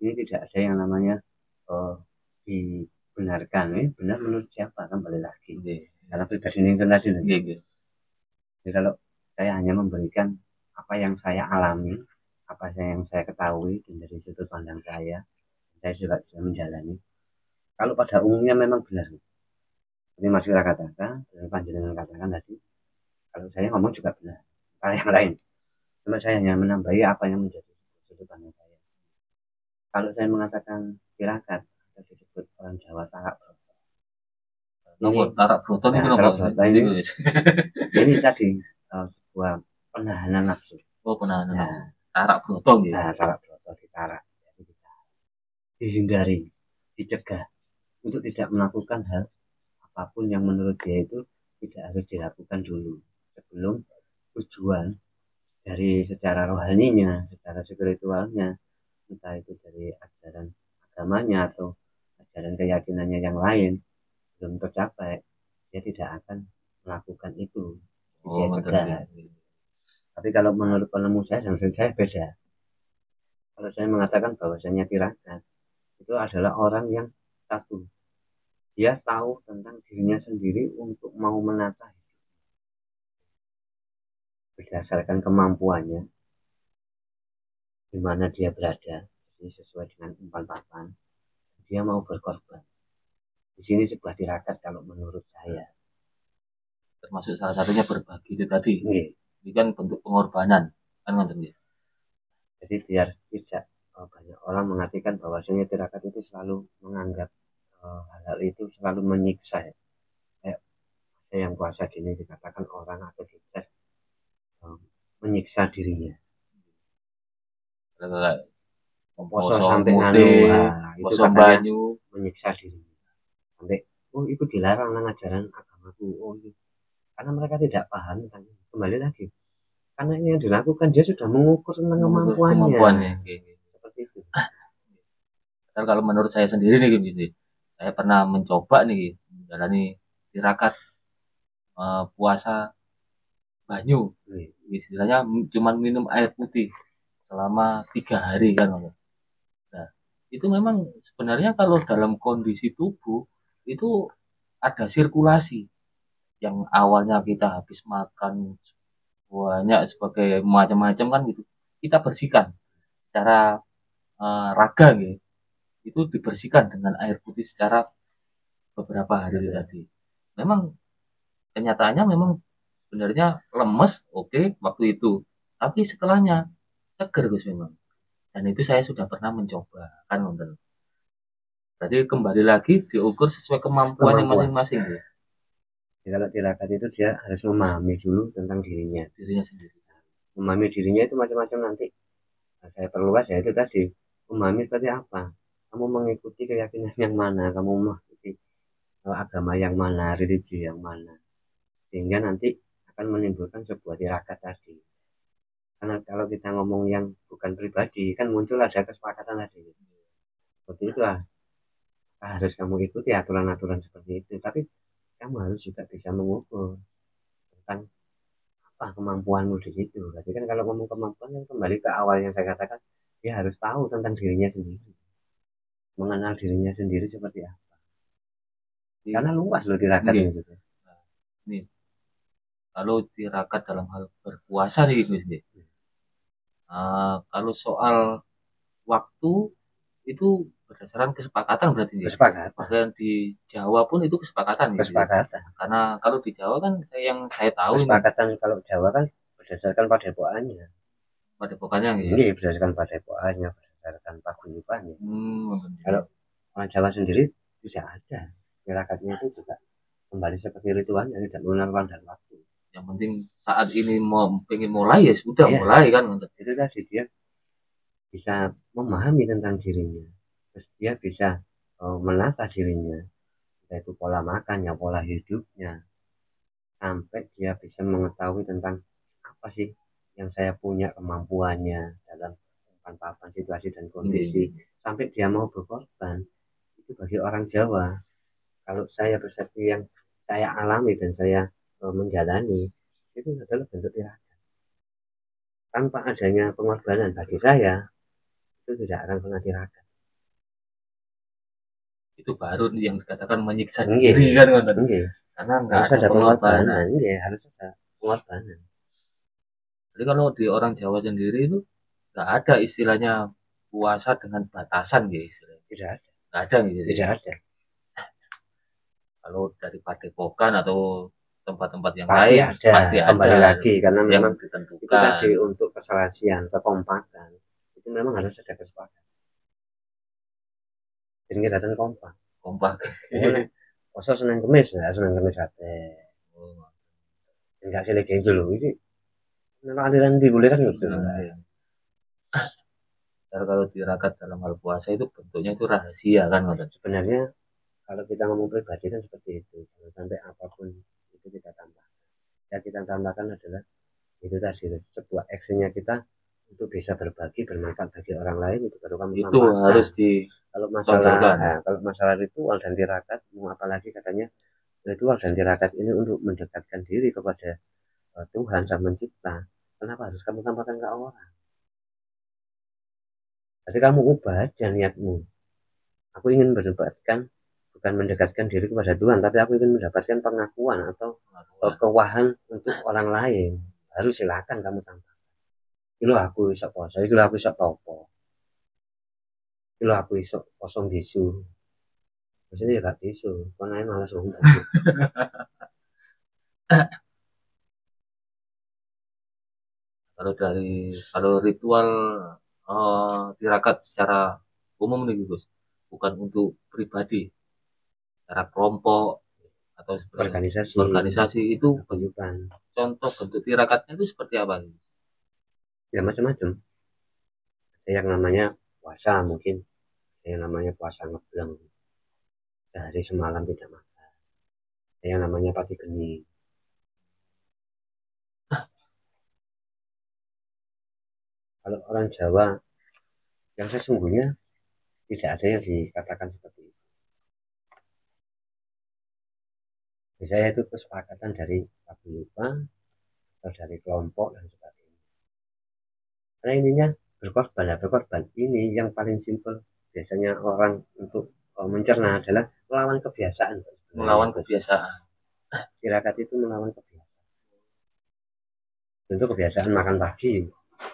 [SPEAKER 3] ini tidak ada yang namanya dibenarkan. Benar menurut siapa, kembali lagi karena pribadi Ningsun tadi. Jadi kalau saya hanya memberikan apa yang saya alami, apa yang saya ketahui dan dari sudut pandang saya juga sudah menjalani. Kalau pada umumnya memang benar. Ini Mas Wira katakan, dan Panjenengan katakan tadi, kalau saya ngomong juga benar. Kalau yang lain, Cuma saya hanya menambahi apa yang menjadi sudut pandang saya. Kalau saya mengatakan tirakat, atau disebut orang Jawa tarak broto.
[SPEAKER 1] Nopo tarak broto ini
[SPEAKER 3] Tarak broto ini tadi sebuah penahanan nafsu.
[SPEAKER 1] Oh, penahanan nafsu. Tarak broto gitu.
[SPEAKER 3] Tarak broto ditarak. Dihindari, dicegah untuk tidak melakukan hal apapun yang menurut dia itu tidak harus dilakukan dulu sebelum tujuan dari secara rohaninya, secara spiritualnya, entah itu dari ajaran agamanya atau ajaran keyakinannya yang lain belum tercapai, dia tidak akan melakukan itu. Dia cegah. Tapi kalau menurut penemu saya dan saya beda. Kalau saya mengatakan bahwasanya tirakat itu adalah orang yang satu, dia tahu tentang dirinya sendiri untuk mau menata hidup berdasarkan kemampuannya di mana dia berada, jadi sesuai dengan umpan papan dia mau berkorban. Di sini sebuah tirakat kalau menurut saya,
[SPEAKER 1] termasuk salah satunya berbagi itu tadi. Ini kan bentuk pengorbanan kan ngerti.
[SPEAKER 3] Jadi biar tidak banyak orang mengartikan bahwasanya tirakat itu selalu menganggap hal-hal itu selalu menyiksa. Kayak ada yang puasa gini dikatakan orang atau dites menyiksa dirinya. Puasa sampai itu katanya menyiksa dirinya. Sampai itu dilarang dengan ajaran agamaku. Karena mereka tidak paham tentang kembali lagi. Karena ini yang dilakukan dia sudah mengukur tentang kemampuannya. Seperti itu.
[SPEAKER 1] Kalau menurut saya sendiri nih gitu, saya pernah mencoba nih menjalani tirakat puasa banyu, istilahnya cuma minum air putih selama 3 hari kan. Nah, itu memang sebenarnya kalau dalam kondisi tubuh itu ada sirkulasi yang awalnya kita habis makan banyak sebagai macam-macam kan gitu, kita bersihkan secara raga gitu, itu dibersihkan dengan air putih secara beberapa hari tadi. Memang kenyataannya memang sebenarnya lemes, oke, waktu itu, tapi setelahnya seger Gus memang. Dan itu saya sudah pernah mencoba kan nonton. Berarti kembali lagi diukur sesuai kemampuannya masing-masing ya.
[SPEAKER 3] Jadi kalau tirakat itu dia harus memahami dulu tentang dirinya
[SPEAKER 1] sendiri.
[SPEAKER 3] Memahami dirinya itu macam-macam nanti. Nah, saya perluas ya itu tadi. Memahami seperti apa? Kamu mengikuti keyakinan yang mana? Kamu mengikuti agama yang mana? Religi yang mana? Sehingga nanti akan menimbulkan sebuah tirakat tadi. Karena kalau kita ngomong yang bukan pribadi, kan muncul ada kesepakatan tadi. Seperti itulah. Harus kamu ikuti aturan-aturan seperti itu. Tapi kamu harus juga bisa mengukur tentang apa kemampuanmu di situ. Jadi kan kalau ngomong kemampuan yang kembali ke awal yang saya katakan, dia harus tahu tentang dirinya sendiri, mengenal dirinya sendiri seperti apa. Karena luas loh tirakat itu.
[SPEAKER 1] Nih, kalau tirakat dalam hal berpuasa nih Gus. Kalau soal waktu itu berdasarkan kesepakatan berarti ya. Bahkan di Jawa pun itu kesepakatan.
[SPEAKER 3] Kesepakatan.
[SPEAKER 1] Gitu. Karena kalau di Jawa kan yang saya tahu
[SPEAKER 3] kesepakatan ini, kalau Jawa kan berdasarkan padepokannya.
[SPEAKER 1] Padepokannya gitu.
[SPEAKER 3] Iya, berdasarkan padepokannya, berdasarkan paguyubannya. Kalau orang Jawa sendiri tidak ada. Tirakatnya itu juga kembali seperti ritual yang tidak mengenal dan waktu.
[SPEAKER 1] Yang penting saat ini pengen mulai ya sudah mulai kan.
[SPEAKER 3] Itu tadi dia bisa memahami tentang dirinya, terus dia bisa menata dirinya, yaitu pola makannya, pola hidupnya, sampai dia bisa mengetahui tentang apa sih yang saya punya kemampuannya dalam papan situasi dan kondisi, sampai dia mau berkorban. Itu bagi orang Jawa, kalau saya persepsi yang saya alami dan saya menjalani, itu adalah bentuk tirakat. Tanpa adanya pengorbanan bagi saya, itu tidak akan pernah tirakat.
[SPEAKER 1] Itu baru yang dikatakan menyiksa diri kan.
[SPEAKER 3] Karena nggak ada pengorbanan. Harus ada pengorbanan.
[SPEAKER 1] Jadi kalau di orang Jawa sendiri itu nggak ada istilahnya puasa dengan batasan gitu istilahnya.
[SPEAKER 3] Tidak ada.
[SPEAKER 1] Nggak ada gitu.
[SPEAKER 3] Tidak ada.
[SPEAKER 1] Kalau dari padepokan atau tempat-tempat yang
[SPEAKER 3] pasti
[SPEAKER 1] lain
[SPEAKER 3] ada,
[SPEAKER 1] pasti
[SPEAKER 3] kembali
[SPEAKER 1] ada
[SPEAKER 3] lagi karena
[SPEAKER 1] yang
[SPEAKER 3] memang itu
[SPEAKER 1] ditentukan.
[SPEAKER 3] tadi untuk keserasian, kekompakan itu memang harus ada kesepakatan. Jadi kita datang kompak. Masa Senin Kemis ya, Senin Kemis ate. Enggak silih genjo lho iki. Memang aliran di boleh kan gitu.
[SPEAKER 1] Kalau tirakat dalam hal puasa itu bentuknya itu rahasia kan,
[SPEAKER 3] sebenarnya kalau kita ngomong pribadi kan seperti itu, jangan sampai apapun itu kita tambahkan. Ya kita tambahkan adalah itu tadi sebuah actionnya kita untuk bisa berbagi bermanfaat bagi orang lain, itu baru kamu
[SPEAKER 1] itu
[SPEAKER 3] tambahkan.
[SPEAKER 1] harus di
[SPEAKER 3] kalau masalah ritual dan tirakat, mau apalagi katanya ritual dan tirakat ini untuk mendekatkan diri kepada Tuhan Sang Pencipta, kenapa harus kamu tambahkan ke orang? Jadi kamu ubah aja niatmu. Aku ingin bukan mendekatkan diri kepada Tuhan, tapi aku ingin mendapatkan pengakuan atau kewahan untuk orang lain. Baru silakan kamu tambahkan. Itu aku iso poso, itu aku iso topo. Itu aku iso kosong disu. Maksudnya ya gak disu, kan aja malas ngomong.
[SPEAKER 1] Kalau ritual tirakat secara umum nih Gus, bukan untuk pribadi, secara kelompok atau organisasi itu
[SPEAKER 3] bukan.
[SPEAKER 1] Contoh bentuk tirakatnya itu seperti apa?
[SPEAKER 3] Ya macam-macam. Ada yang namanya puasa, mungkin ada yang namanya puasa ngebleng, sehari semalam tidak makan. Ada yang namanya pati geni. Kalau orang Jawa yang sesungguhnya tidak ada yang dikatakan seperti itu. Misalnya itu kesepakatan dari paguyuban atau dari kelompok dan sebagainya. Karena intinya berkorban ini yang paling simpel. Biasanya orang untuk mencerna adalah melawan kebiasaan.
[SPEAKER 1] Melawan kebiasaan.
[SPEAKER 3] Tirakat itu melawan kebiasaan. Tentu kebiasaan makan pagi,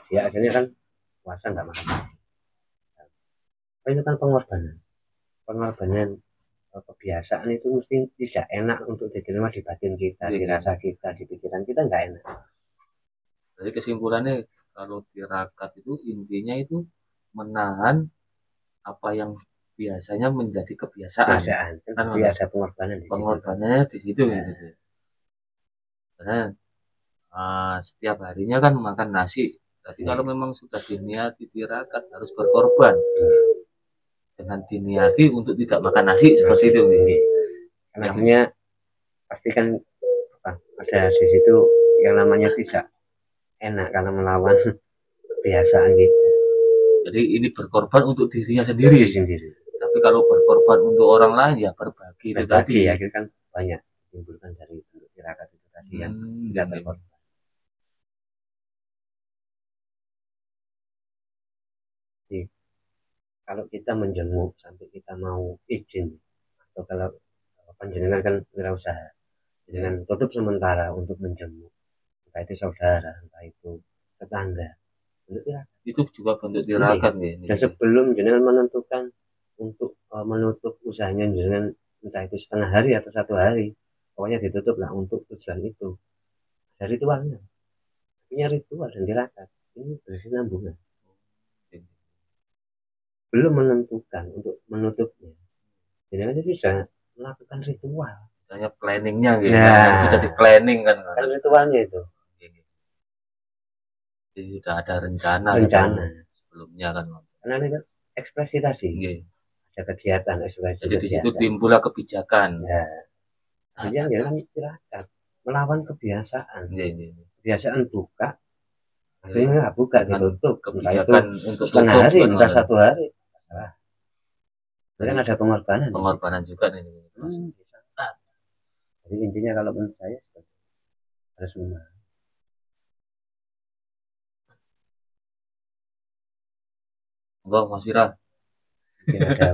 [SPEAKER 3] dia akhirnya kan puasa nggak makan pagi. Nah, itu kan pengorbanan kebiasaan itu mesti tidak enak untuk diterima di batin kita, di rasa kita, di pikiran kita nggak enak.
[SPEAKER 1] Jadi kesimpulannya kalau tirakat itu intinya itu menahan apa yang biasanya menjadi kebiasaan.
[SPEAKER 3] Kan dia ada
[SPEAKER 1] pengorbanannya di situ gitu. Karena setiap harinya kan makan nasi. Jadi kalau memang sudah diniati tirakat harus berkorban. Dengan diniati untuk tidak makan nasi seperti itu.
[SPEAKER 3] Karena akhirnya pastikan ada di situ yang namanya tidak enak karena melawan kebiasaan gitu.
[SPEAKER 1] Jadi ini berkorban untuk dirinya sendiri. Tapi kalau berkorban untuk orang lain ya berbagi itu tadi.
[SPEAKER 3] Ya kan banyak timbulkan dari tirakat itu tadi yang tidak berkorban. Jadi, kalau kita menjenguk sampai kita mau izin, atau kalau panjenengan kan wirausaha dengan tutup sementara untuk menjenguk, entah itu saudara, entah itu tetangga,
[SPEAKER 1] itu juga bentuk tirakat nih.
[SPEAKER 3] Dan sebelum jenengan menentukan untuk menutup usahanya jenengan, entah itu setengah hari atau 1 hari, pokoknya ditutup lah untuk tujuan itu. Ada ritualnya, punya ritual dan tirakat ini berkesinambungan. Belum menentukan untuk menutupnya, jenengan itu sudah melakukan ritual.
[SPEAKER 1] Misalnya planningnya gitu, sudah di planning kan
[SPEAKER 3] ritualnya itu.
[SPEAKER 1] Jadi sudah ada rencana sebelumnya kan.
[SPEAKER 3] Karena itu ekspresi tadi, ada kegiatan ekspresi.
[SPEAKER 1] Jadi di situ timbullah kebijakan.
[SPEAKER 3] Ya, jangan tirakat melawan kebiasaan. Kebiasaan buka, akhirnya nggak buka, ditutup.
[SPEAKER 1] Kebijakan untuk
[SPEAKER 3] setengah hari, entah 1 hari. Kan ada pengorbanan
[SPEAKER 1] juga nih.
[SPEAKER 3] Jadi intinya kalau menurut saya harus memahami.
[SPEAKER 1] Enggak, Mas Fira.
[SPEAKER 3] Ada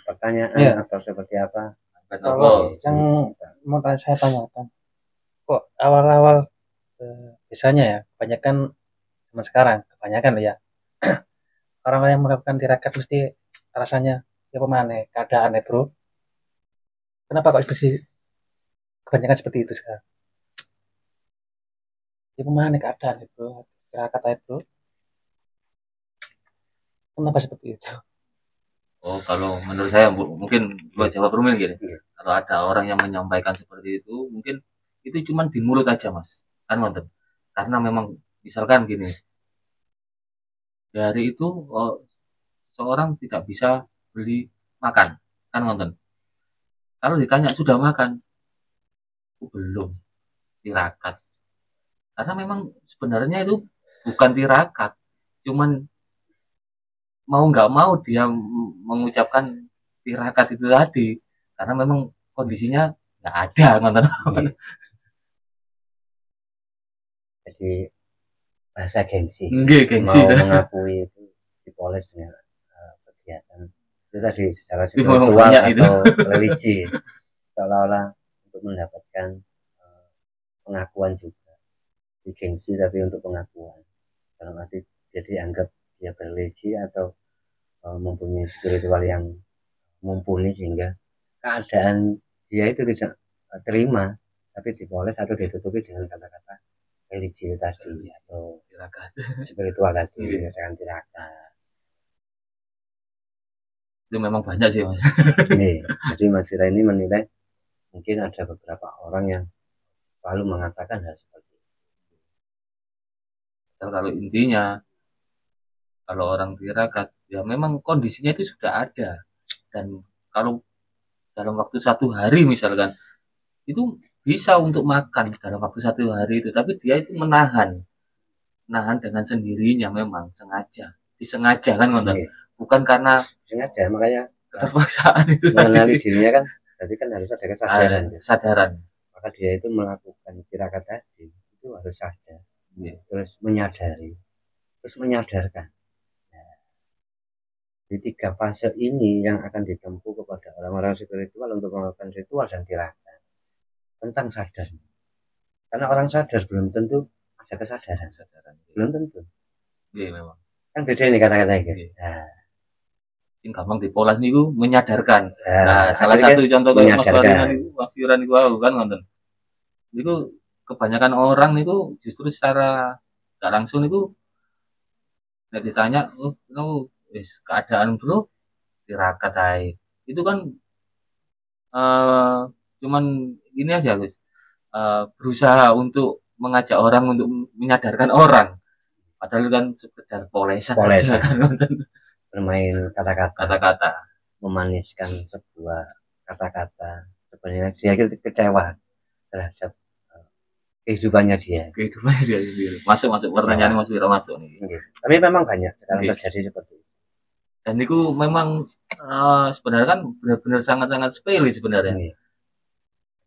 [SPEAKER 3] pertanyaan atau seperti apa?
[SPEAKER 2] Kalau yang mau saya tanyakan, kok awal-awal biasanya ya, kebanyakan zaman sekarang, kebanyakan ya, orang-orang yang melakukan tirakat mesti rasanya ya pemane keadaan ya bro. Kenapa kok kebanyakan seperti itu sekarang? Gimana keadaan itu tirakat itu? Kenapa seperti itu?
[SPEAKER 1] Oh, kalau menurut saya mungkin gua jawab rumit gini.
[SPEAKER 3] Iya.
[SPEAKER 1] Kalau ada orang yang menyampaikan seperti itu, mungkin itu cuma di mulut aja, Mas. Kan nonton. Karena memang misalkan gini, dari itu seorang tidak bisa beli makan, kan nonton. Kalau ditanya sudah makan, belum, tirakat. Karena memang sebenarnya itu bukan tirakat, cuman mau nggak mau dia mengucapkan tirakat itu tadi, karena memang kondisinya nggak ada, nonton.
[SPEAKER 3] Iya. Jadi bahasa gengsi.
[SPEAKER 1] Nggih, gengsi.
[SPEAKER 3] Mau mengakui itu dipoles dengan kegiatan itu tadi secara
[SPEAKER 1] Itu memang
[SPEAKER 3] spiritual
[SPEAKER 1] banyak itu.
[SPEAKER 3] atau religi, seolah-olah untuk mendapatkan pengakuan juga. Di gengsi tapi untuk pengakuan. Dalam arti dia dianggap dia berreligi atau mempunyai spiritual yang mumpuni sehingga keadaan dia itu tidak terima, tapi dipoles atau ditutupi dengan kata-kata religi tadi atau
[SPEAKER 1] Tirakat.
[SPEAKER 3] spiritual tadi
[SPEAKER 1] Iya.
[SPEAKER 3] dengan tirakat.
[SPEAKER 1] Itu memang banyak sih, Mas.
[SPEAKER 3] Nih, jadi Mas Fira ini menilai mungkin ada beberapa orang yang selalu mengatakan hal seperti itu.
[SPEAKER 1] Kalau intinya, kalau orang tirakat, ya memang kondisinya itu sudah ada. Dan kalau dalam waktu 1 hari misalkan, itu bisa untuk makan dalam waktu 1 hari itu. Tapi dia itu menahan dengan sendirinya, memang sengaja. Disengaja kan, nonton.
[SPEAKER 3] Iya.
[SPEAKER 1] Bukan karena
[SPEAKER 3] Sengaja, makanya
[SPEAKER 1] keterpaksaan itu
[SPEAKER 3] mengenali
[SPEAKER 1] tadi.
[SPEAKER 3] dirinya kan berarti kan harus ada kesadaran.
[SPEAKER 1] Kesadaran.
[SPEAKER 3] Maka dia itu melakukan tirakat tadi itu harus sadar.
[SPEAKER 1] Iya.
[SPEAKER 3] Terus menyadari, terus menyadarkan. Nah, di 3 fase ini yang akan ditempuh kepada orang-orang spiritual untuk melakukan ritual dan tirakat tentang sadar. Karena orang sadar belum tentu ada kesadaran. Belum tentu.
[SPEAKER 1] Iya, memang.
[SPEAKER 3] Kan beda nih kata-kata itu. Nah,
[SPEAKER 1] yang gampang dipolas niku menyadarkan.
[SPEAKER 3] Nah,
[SPEAKER 1] Nah, salah satu contoh kayak Mas
[SPEAKER 3] menyadarkan.
[SPEAKER 1] Farinan itu, Mas Yuran itu kan nonton. Itu kebanyakan orang itu justru secara nggak langsung itu nggak ditanya, oh kamu keadaan bro tirakat aja. Itu kan cuman ini aja guys, berusaha untuk mengajak orang untuk menyadarkan orang. Padahal kan sekedar polesan aja kan nonton.
[SPEAKER 3] Bermain kata-kata.
[SPEAKER 1] Kata-kata.
[SPEAKER 3] Memaniskan sebuah kata-kata. Sebenarnya dia kecewa terhadap kehidupannya dia.
[SPEAKER 1] Kehidupannya dia sendiri. Masuk pertanyaan Mas Wiro masuk nih.
[SPEAKER 3] Tapi memang banyak sekarang terjadi seperti itu.
[SPEAKER 1] Dan itu memang sebenarnya kan benar-benar sangat-sangat sepele sebenarnya.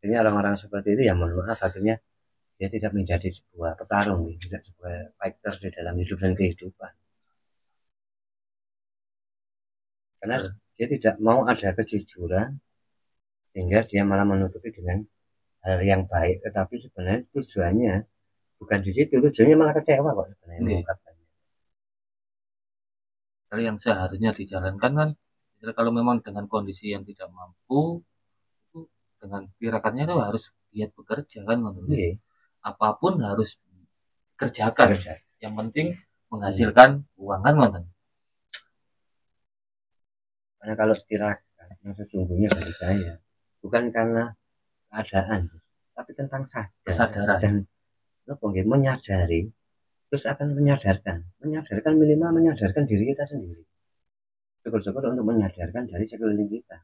[SPEAKER 3] Ini orang-orang seperti itu ya mohon maaf akhirnya dia tidak menjadi sebuah petarung, tidak sebuah fighter di dalam hidup dan kehidupan. Karena dia tidak mau ada kejujuran sehingga dia malah menutupi dengan hal yang baik, tetapi sebenarnya tujuannya bukan di situ, tujuannya malah kecewa kok sebenarnya mengungkapkannya.
[SPEAKER 1] Kalau yang seharusnya dijalankan kan, kalau memang dengan kondisi yang tidak mampu, itu dengan tirakatnya itu harus giat bekerja kan, apapun harus kerjakan. Yang penting menghasilkan uang kan,
[SPEAKER 3] Karena kalau tirakat yang sesungguhnya bagi saya bukan karena keadaan, tapi tentang
[SPEAKER 1] kesadaran
[SPEAKER 3] dan menyadari, terus akan menyadarkan minimal menyadarkan diri kita sendiri, syukur-syukur untuk menyadarkan dari sekeliling kita,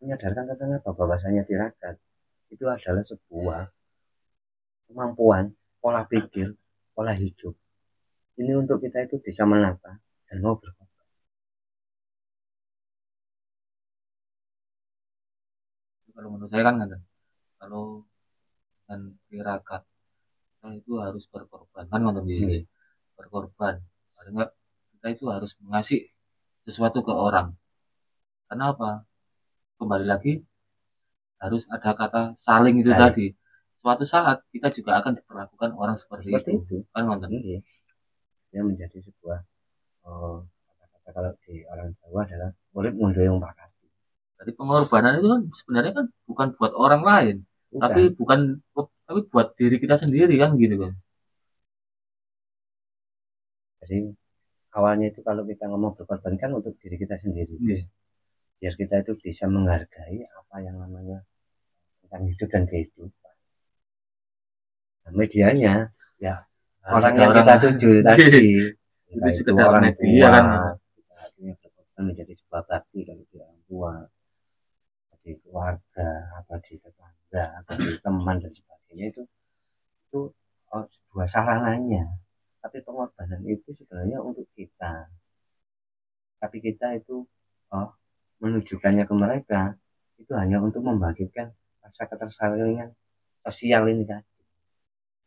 [SPEAKER 3] menyadarkan tentang apa, bahwasanya tirakat itu adalah sebuah kemampuan pola pikir, pola hidup ini untuk kita itu bisa menata dan mau berkembang.
[SPEAKER 1] Kalau menurut saya kan kalau dengan tirakat itu harus berkorban kan, berkorban. Paling enggak kita itu harus mengasih sesuatu ke orang. Kenapa? Kembali lagi harus ada kata saling itu tadi. Suatu saat kita juga akan diperlakukan orang seperti itu. Kan nonton.
[SPEAKER 3] Yang menjadi sebuah kata-kata kalau di orang Jawa adalah murid mundoyong pakati.
[SPEAKER 1] Jadi pengorbanan itu kan sebenarnya kan bukan buat orang lain, tapi bukan tapi buat diri kita sendiri kan gitu kan.
[SPEAKER 3] Jadi awalnya itu kalau kita ngomong berkorban kan untuk diri kita sendiri, biar kita itu bisa menghargai apa yang namanya tentang hidup dan kehidupan. Nah, medianya ya orang yang kita tuju tadi,
[SPEAKER 1] itu sekedar orang media tua, kan
[SPEAKER 3] kita akhirnya berkorban menjadi sebuah bakti dari orang tua, di keluarga, atau di tetangga, atau di teman dan sebagainya, itu sebuah sarananya. Tapi pengorbanan itu sebenarnya untuk kita, tapi kita itu menunjukkannya ke mereka itu hanya untuk membagikan rasa ketersalingan sosial ini kan.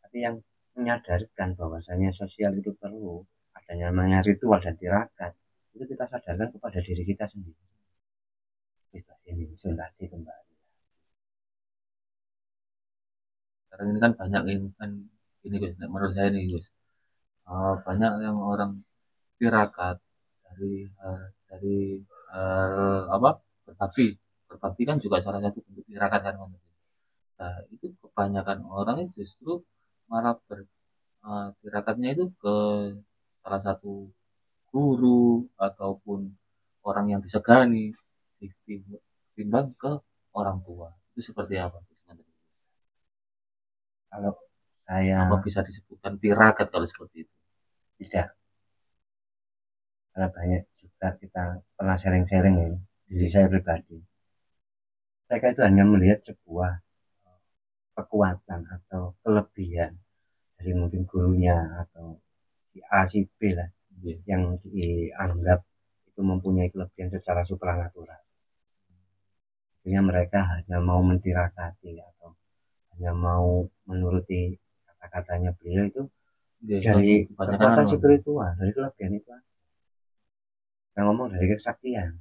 [SPEAKER 3] Tapi yang menyadarkan bahwasanya sosial itu perlu adanya namanya ritual dan tirakat, itu kita sadarkan kepada diri kita sendiri. Ini sudah kembali.
[SPEAKER 1] Sekarang ini kan banyak ini kan ini Gus, menurut saya nih Gus, banyak yang orang tirakat dari apa berbakti kan juga salah satu bentuk tirakat kan. Nah itu kebanyakan orang itu justru malah tirakatnya itu ke salah satu guru ataupun orang yang disegani timbang ke orang tua. Itu seperti apa?
[SPEAKER 3] Kalau saya
[SPEAKER 1] apa bisa disebutkan tirakat kalau seperti itu?
[SPEAKER 3] Tidak. Karena banyak juga kita pernah sharing-sharing ya, diri saya pribadi. Mereka itu hanya melihat sebuah kekuatan atau kelebihan dari mungkin gurunya atau si A si B lah, yang dianggap itu mempunyai kelebihan secara supranatural. Akhirnya mereka hanya mau mentirakati atau hanya mau menuruti kata-katanya beliau itu dari kekuatan spiritual, dari kelebihan itu. Kita ngomong dari kesaktian,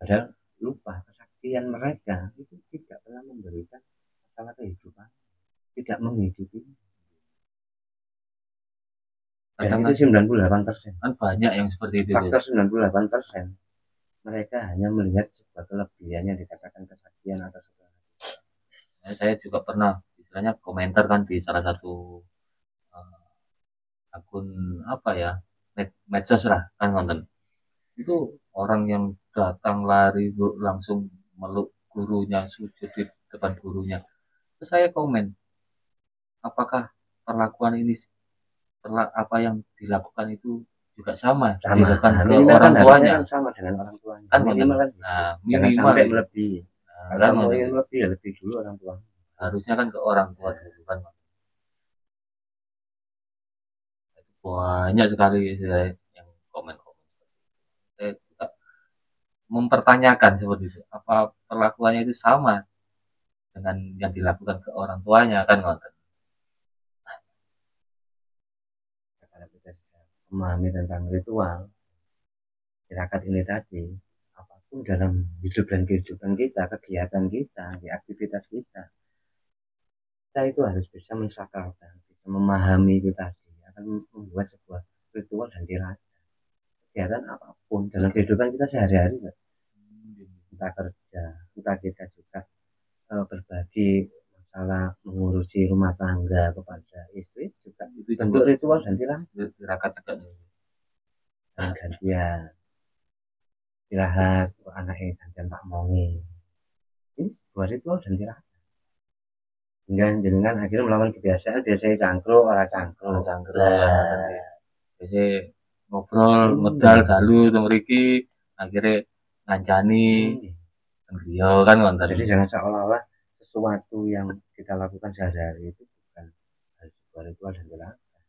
[SPEAKER 3] padahal lupa kesaktian mereka itu tidak pernah memberikan masalah kehidupan, tidak menghidupi. Dan itu 98%.
[SPEAKER 1] Kan banyak yang seperti itu.
[SPEAKER 3] Faktor 98%. Mereka hanya melihat sebuah kelebihan yang dikatakan kesaktian atau sebagainya.
[SPEAKER 1] Saya juga pernah istilahnya komentar kan di salah satu akun apa ya, medsos lah kan konten. Itu orang yang datang lari langsung meluk gurunya, sujud di depan gurunya. Terus saya komen, apakah perlakuan ini apa yang dilakukan itu juga sama dilakukan ke orang tuanya?
[SPEAKER 3] Sama dengan orang tuanya.
[SPEAKER 1] Kan minimal kan. Nah,
[SPEAKER 3] jangan sampai melebihi. Kalau mau ingin lebih ya lebih dulu orang tua.
[SPEAKER 1] Harusnya kan ke orang tua dulu kan. Banyak sekali saya yang komen-komen. Saya juga mempertanyakan seperti itu. Apa perlakuannya itu sama dengan yang dilakukan ke orang tuanya kan ngonten.
[SPEAKER 3] Kalau kita sudah memahami tentang ritual tirakat ini tadi, apapun dalam hidup dan kehidupan kita, kegiatan kita, di aktivitas kita itu harus bisa mensakralkan, bisa memahami itu tadi, akan membuat sebuah ritual dan tirakat. Kegiatan apapun dalam kehidupan kita sehari-hari, kita kerja, kita juga berbagi masalah mengurusi rumah tangga kepada istri, juga itu bentuk ritual dan tirakat juga. Dan gantian istirahat anaknya gantian Pak Mongi, ini sebuah ritual dan tirakat. Hingga jenengan akhirnya melawan kebiasaan biasanya cangkruk orang cangkruk
[SPEAKER 1] biasanya ngobrol medal dalu mriki akhirnya ngancani beliau kan konten.
[SPEAKER 3] Jadi jangan seolah-olah sesuatu yang kita lakukan sehari-hari itu bukan sebuah ritual dan tirakat.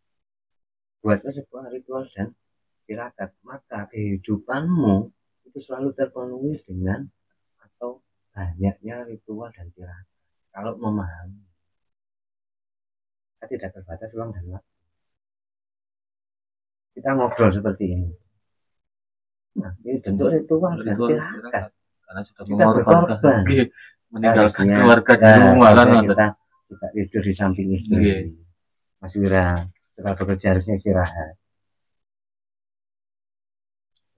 [SPEAKER 3] Buatlah sebuah ritual dan tirakat, maka kehidupanmu itu selalu terpenuhi dengan atau banyaknya ritual dan tirakat. Kalau memahami, kita tidak terbatas ruang dan waktu. Kita ngobrol seperti ini. Nah, ini bentuk ritual dan tirakat.
[SPEAKER 1] Karena sudah mengorbankan meninggalkan keluarga di rumah kan.
[SPEAKER 3] Kita juga tidur di samping istri. Mas Wira, setelah bekerja harusnya istirahat.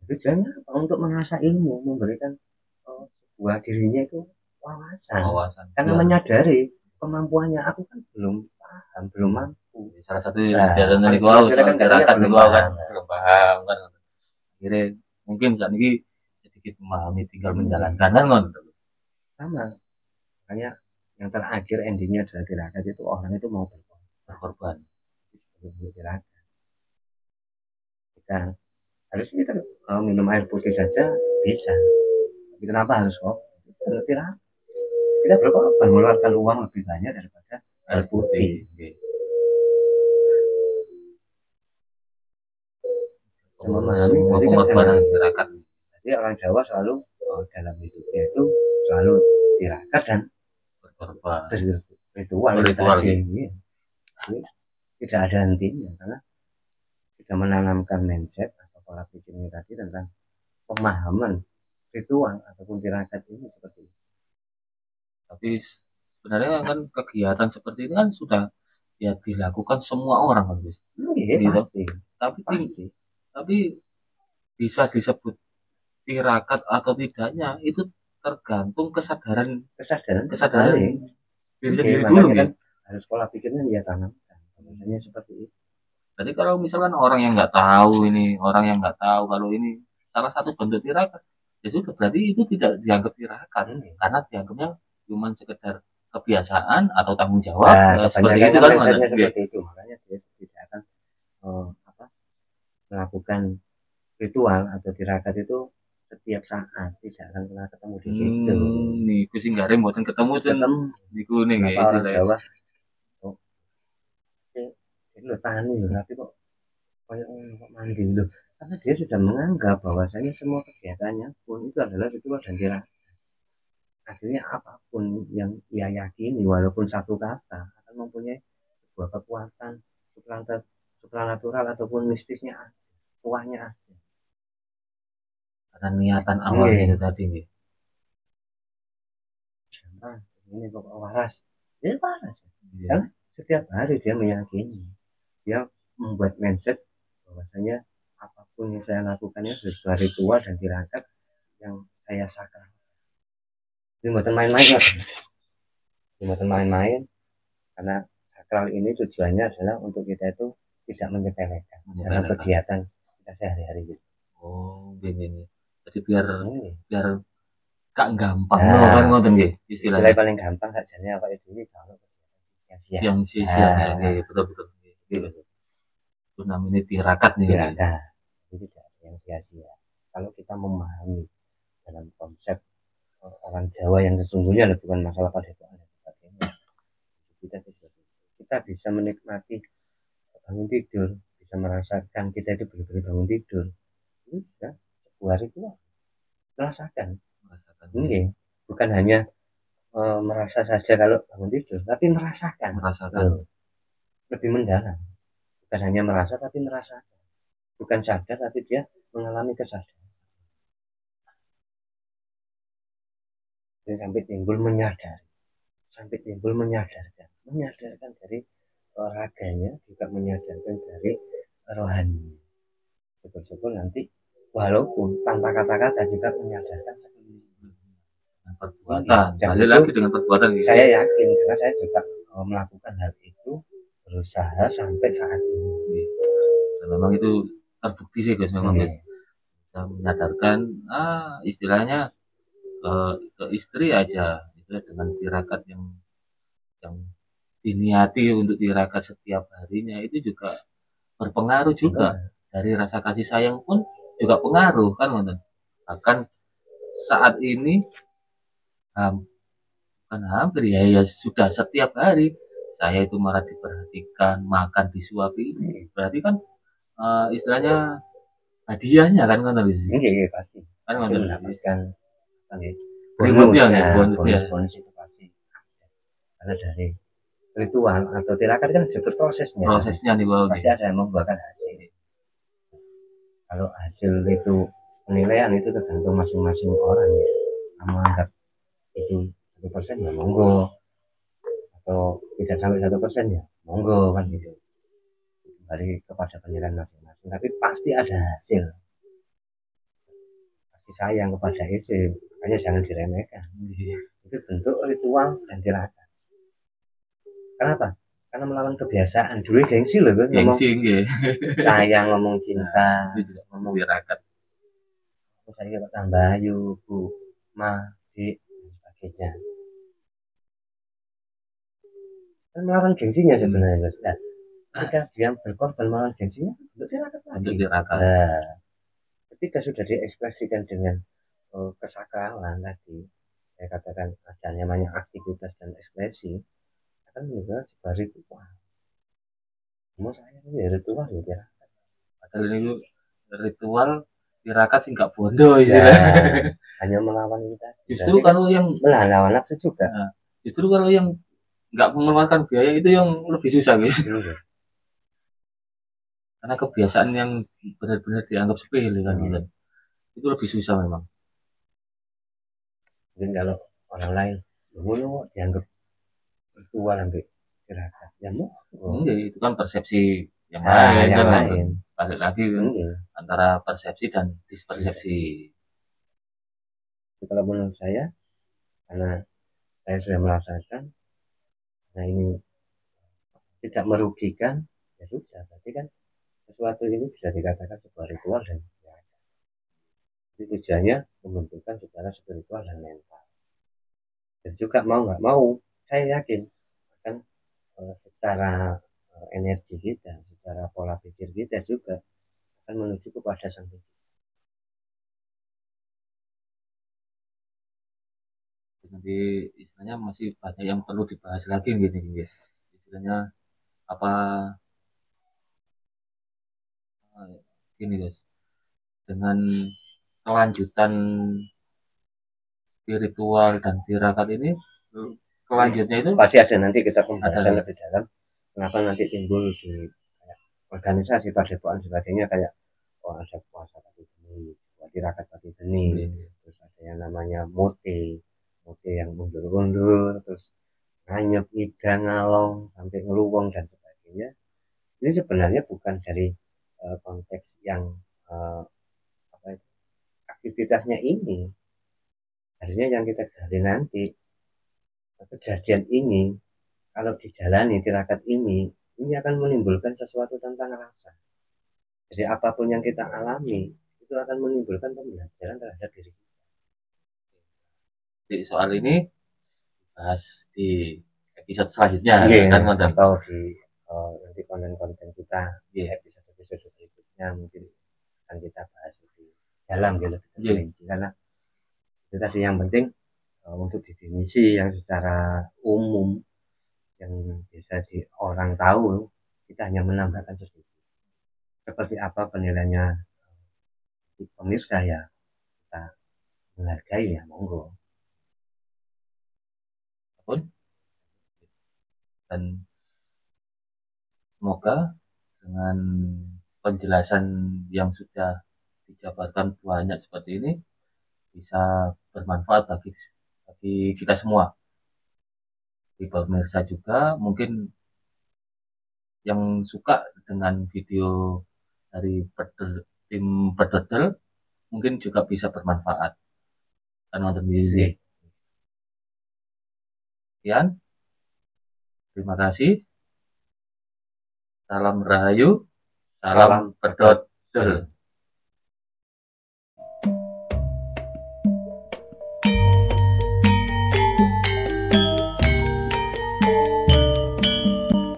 [SPEAKER 3] Tujuannya apa? Untuk mengasah ilmu, memberikan sebuah dirinya itu wawasan. Karena menyadari kemampuannya, aku kan belum paham, belum mampu.
[SPEAKER 1] Salah satu
[SPEAKER 3] Nah,
[SPEAKER 1] jatuh dari
[SPEAKER 3] kan
[SPEAKER 1] gua
[SPEAKER 3] maksudnya kan
[SPEAKER 1] tirakat
[SPEAKER 3] belum
[SPEAKER 1] gua kan
[SPEAKER 3] paham.
[SPEAKER 1] belum paham kan. Akhirnya mungkin saat ini sedikit memahami, tinggal menjalankan kan ngono.
[SPEAKER 3] Sama, makanya yang terakhir endingnya adalah tirakat itu orang itu mau
[SPEAKER 1] Berkorban.
[SPEAKER 3] tirakat. Kita harusnya kita minum air putih saja bisa, tapi kenapa harus kopi? Tirakat. Kita berkorban mengeluarkan uang lebih banyak daripada air putih. Memahami
[SPEAKER 1] pengorbanan tirakat.
[SPEAKER 3] Jadi orang Jawa selalu dalam hidupnya itu selalu tirakat dan
[SPEAKER 1] berkorban,
[SPEAKER 3] ritual. Jadi, tidak ada hentinya karena sudah menanamkan mindset atau pola pikirnya tadi tentang pemahaman ritual ataupun tirakat ini seperti itu.
[SPEAKER 1] Tapi sebenarnya kan kegiatan seperti ini kan sudah ya dilakukan semua orang kan, Bis.
[SPEAKER 3] Gitu. Pasti.
[SPEAKER 1] Tapi bisa disebut tirakat atau tidaknya itu tergantung kesadaran diri sendiri dulu
[SPEAKER 3] kan. Harus pola pikirnya dia tanamkan. Misalnya seperti itu.
[SPEAKER 1] Jadi kalau misalkan orang yang nggak tahu kalau ini salah satu bentuk tirakat, ya sudah berarti itu tidak dianggap tirakat karena dianggapnya cuma sekedar kebiasaan atau tanggung jawab.
[SPEAKER 3] Seperti itu kan seperti itu, makanya dia tidak akan melakukan ritual atau tirakat itu setiap saat, tidak akan pernah ketemu di situ.
[SPEAKER 1] Nih kucing garing buatan ketemu di kuning ya
[SPEAKER 3] orang Jawa. Jadi lo tani tapi kok mandi lo, karena dia sudah menganggap bahwasanya semua kegiatannya pun itu adalah ritual dan tirakat. Akhirnya apapun yang ia yakini walaupun satu kata akan mempunyai sebuah kekuatan supranatural ataupun mistisnya, kuahnya ada.
[SPEAKER 1] Karena niatan awalnya itu tadi.
[SPEAKER 3] Ini kok waras, dia waras. Karena setiap hari dia meyakini, dia membuat mindset bahwasanya apapun yang saya lakukan itu sebuah ritual dan tirakat yang saya sakral. Ini bukan main-main, karena sakral ini tujuannya adalah untuk kita itu tidak menyepelekan dalam kegiatan kita sehari-hari gitu.
[SPEAKER 1] Oh, gini. Jadi biar gak gampang kan ngoten nggih
[SPEAKER 3] istilahnya paling gampang sajane apa itu ini kalau
[SPEAKER 1] sia-sia betul. Itu namanya tirakat nih.
[SPEAKER 3] Tirakat. Itu tidak ada yang sia-sia. Kalau kita memahami dalam konsep orang Jawa yang sesungguhnya bukan masalah padepokan dan sebagainya, kita bisa menikmati bangun tidur, bisa merasakan kita itu benar-benar bangun tidur. Ini sudah sebuah ritual. Merasakan. Ini bukan hanya merasa saja kalau bangun tidur, tapi merasakan. Lebih mendalam. Bukan hanya merasa tapi merasakan. Bukan sadar tapi dia mengalami kesadaran. Sampai timbul menyadarkan dari raganya, juga menyadarkan dari rohani. Syukur-syukur nanti walaupun tanpa kata-kata juga menyadarkan
[SPEAKER 1] perbuatan. Lagi dengan perbuatan.
[SPEAKER 3] Saya yakin karena saya juga melakukan hal itu, berusaha sampai saat ini.
[SPEAKER 1] Dan memang itu terbukti sih guys, memang guys. Kita menyadarkan istilahnya ke istri aja itu dengan tirakat yang diniati untuk tirakat setiap harinya itu juga berpengaruh juga. Dari rasa kasih sayang pun juga pengaruh kan, bahkan saat ini kan hampir ya sudah setiap hari saya itu malah diperhatikan, makan disuapi, berarti kan istilahnya hadiahnya kan
[SPEAKER 3] iya pasti
[SPEAKER 1] kan
[SPEAKER 3] mendapatkan bonus itu pasti karena dari ritual atau tirakat kan disebut prosesnya
[SPEAKER 1] nih
[SPEAKER 3] pasti ada yang membuahkan hasil. Kalau hasil itu penilaian itu tergantung masing-masing orang ya. Kamu anggap itu 1% ya monggo, atau tidak sampai 1% ya monggo kan gitu. Kembali kepada penilaian masing-masing, tapi pasti ada hasil. Pasti sayang kepada istri, makanya jangan diremehkan. Itu bentuk ritual dan tirakat. Kenapa? Karena melawan kebiasaan. Dulu gengsi loh, kan ngomong
[SPEAKER 1] Gengsi nggih.
[SPEAKER 3] sayang, ngomong cinta,
[SPEAKER 1] Itu juga ngomong tirakat.
[SPEAKER 3] saya kira tambah ayu, Bu, Ma, Dik, dan sebagainya. Kan melawan gengsinya sebenarnya. Nah, ketika dia berkorban melawan gengsinya, itu tirakat lagi.
[SPEAKER 1] Untuk tirakat.
[SPEAKER 3] Nah, ketika sudah diekspresikan dengan kesakralan tadi, saya katakan ada namanya aktivitas dan ekspresi, akan menjadi sebuah ritual. Mau saya ini ritual ya tirakat.
[SPEAKER 1] Padahal ini ritual tirakat sih nggak bodoh istilahnya.
[SPEAKER 3] Ya, hanya melawan itu tadi.
[SPEAKER 1] Justru kalau yang
[SPEAKER 3] melawan nafsu juga.
[SPEAKER 1] Nah, justru kalau yang nggak mengeluarkan biaya itu yang lebih susah guys. Karena kebiasaan yang benar-benar dianggap sepele kan, itu lebih susah memang.
[SPEAKER 3] Mungkin kalau orang lain dulu dianggap ritual sampai tirakat, ya mau.
[SPEAKER 1] Itu kan persepsi yang
[SPEAKER 3] Nah,
[SPEAKER 1] lain
[SPEAKER 3] yang
[SPEAKER 1] kan,
[SPEAKER 3] lain.
[SPEAKER 1] balik lagi kan, antara persepsi dan dispersepsi.
[SPEAKER 3] Kalau menurut saya, karena saya sudah merasakan, nah ini tidak merugikan, ya sudah. Berarti kan sesuatu ini bisa dikatakan sebuah ritual dan ya. Jadi tujuannya membentukkan secara spiritual dan mental. Dan juga mau nggak mau, saya yakin akan secara energi kita, secara pola pikir kita juga akan menuju kepada sang pencipta.
[SPEAKER 1] Nanti istilahnya masih banyak yang perlu dibahas lagi gini guys. Istilahnya apa gini guys, dengan kelanjutan spiritual dan tirakat ini, kelanjutnya itu
[SPEAKER 3] pasti ada, nanti kita pembahasan lebih dalam kenapa nanti timbul di organisasi padepokan sebagainya, kayak ada puasa pagi geni, tirakat pagi geni, terus ada yang namanya mote yang mundur-mundur, terus nganyep, ngidang, ngalong, sampai ngeluwong dan sebagainya. Ini sebenarnya bukan dari konteks yang aktivitasnya ini. Harusnya yang kita gali nanti, kejadian ini kalau dijalani tirakat ini akan menimbulkan sesuatu tentang rasa. Jadi apapun yang kita alami itu akan menimbulkan pembelajaran terhadap diri kita.
[SPEAKER 1] Di soal ini bahas di episode selanjutnya, kan
[SPEAKER 3] atau di nanti konten-konten kita di episode berikutnya mungkin akan kita bahas lebih dalam, lebih terperinci. Karena itu tadi yang penting untuk definisi yang secara umum yang bisa orang tahu, kita hanya menambahkan sedikit. Seperti apa penilaiannya pemirsa, ya kita menghargai, ya monggo.
[SPEAKER 1] Dan semoga dengan penjelasan yang sudah dijabarkan banyak seperti ini bisa bermanfaat bagi kita semua, di pemirsa juga. Mungkin yang suka dengan video dari tim Pedodel mungkin juga bisa bermanfaat dan nonton music. Sekian, terima kasih. Salam Rahayu, salam Pedodel.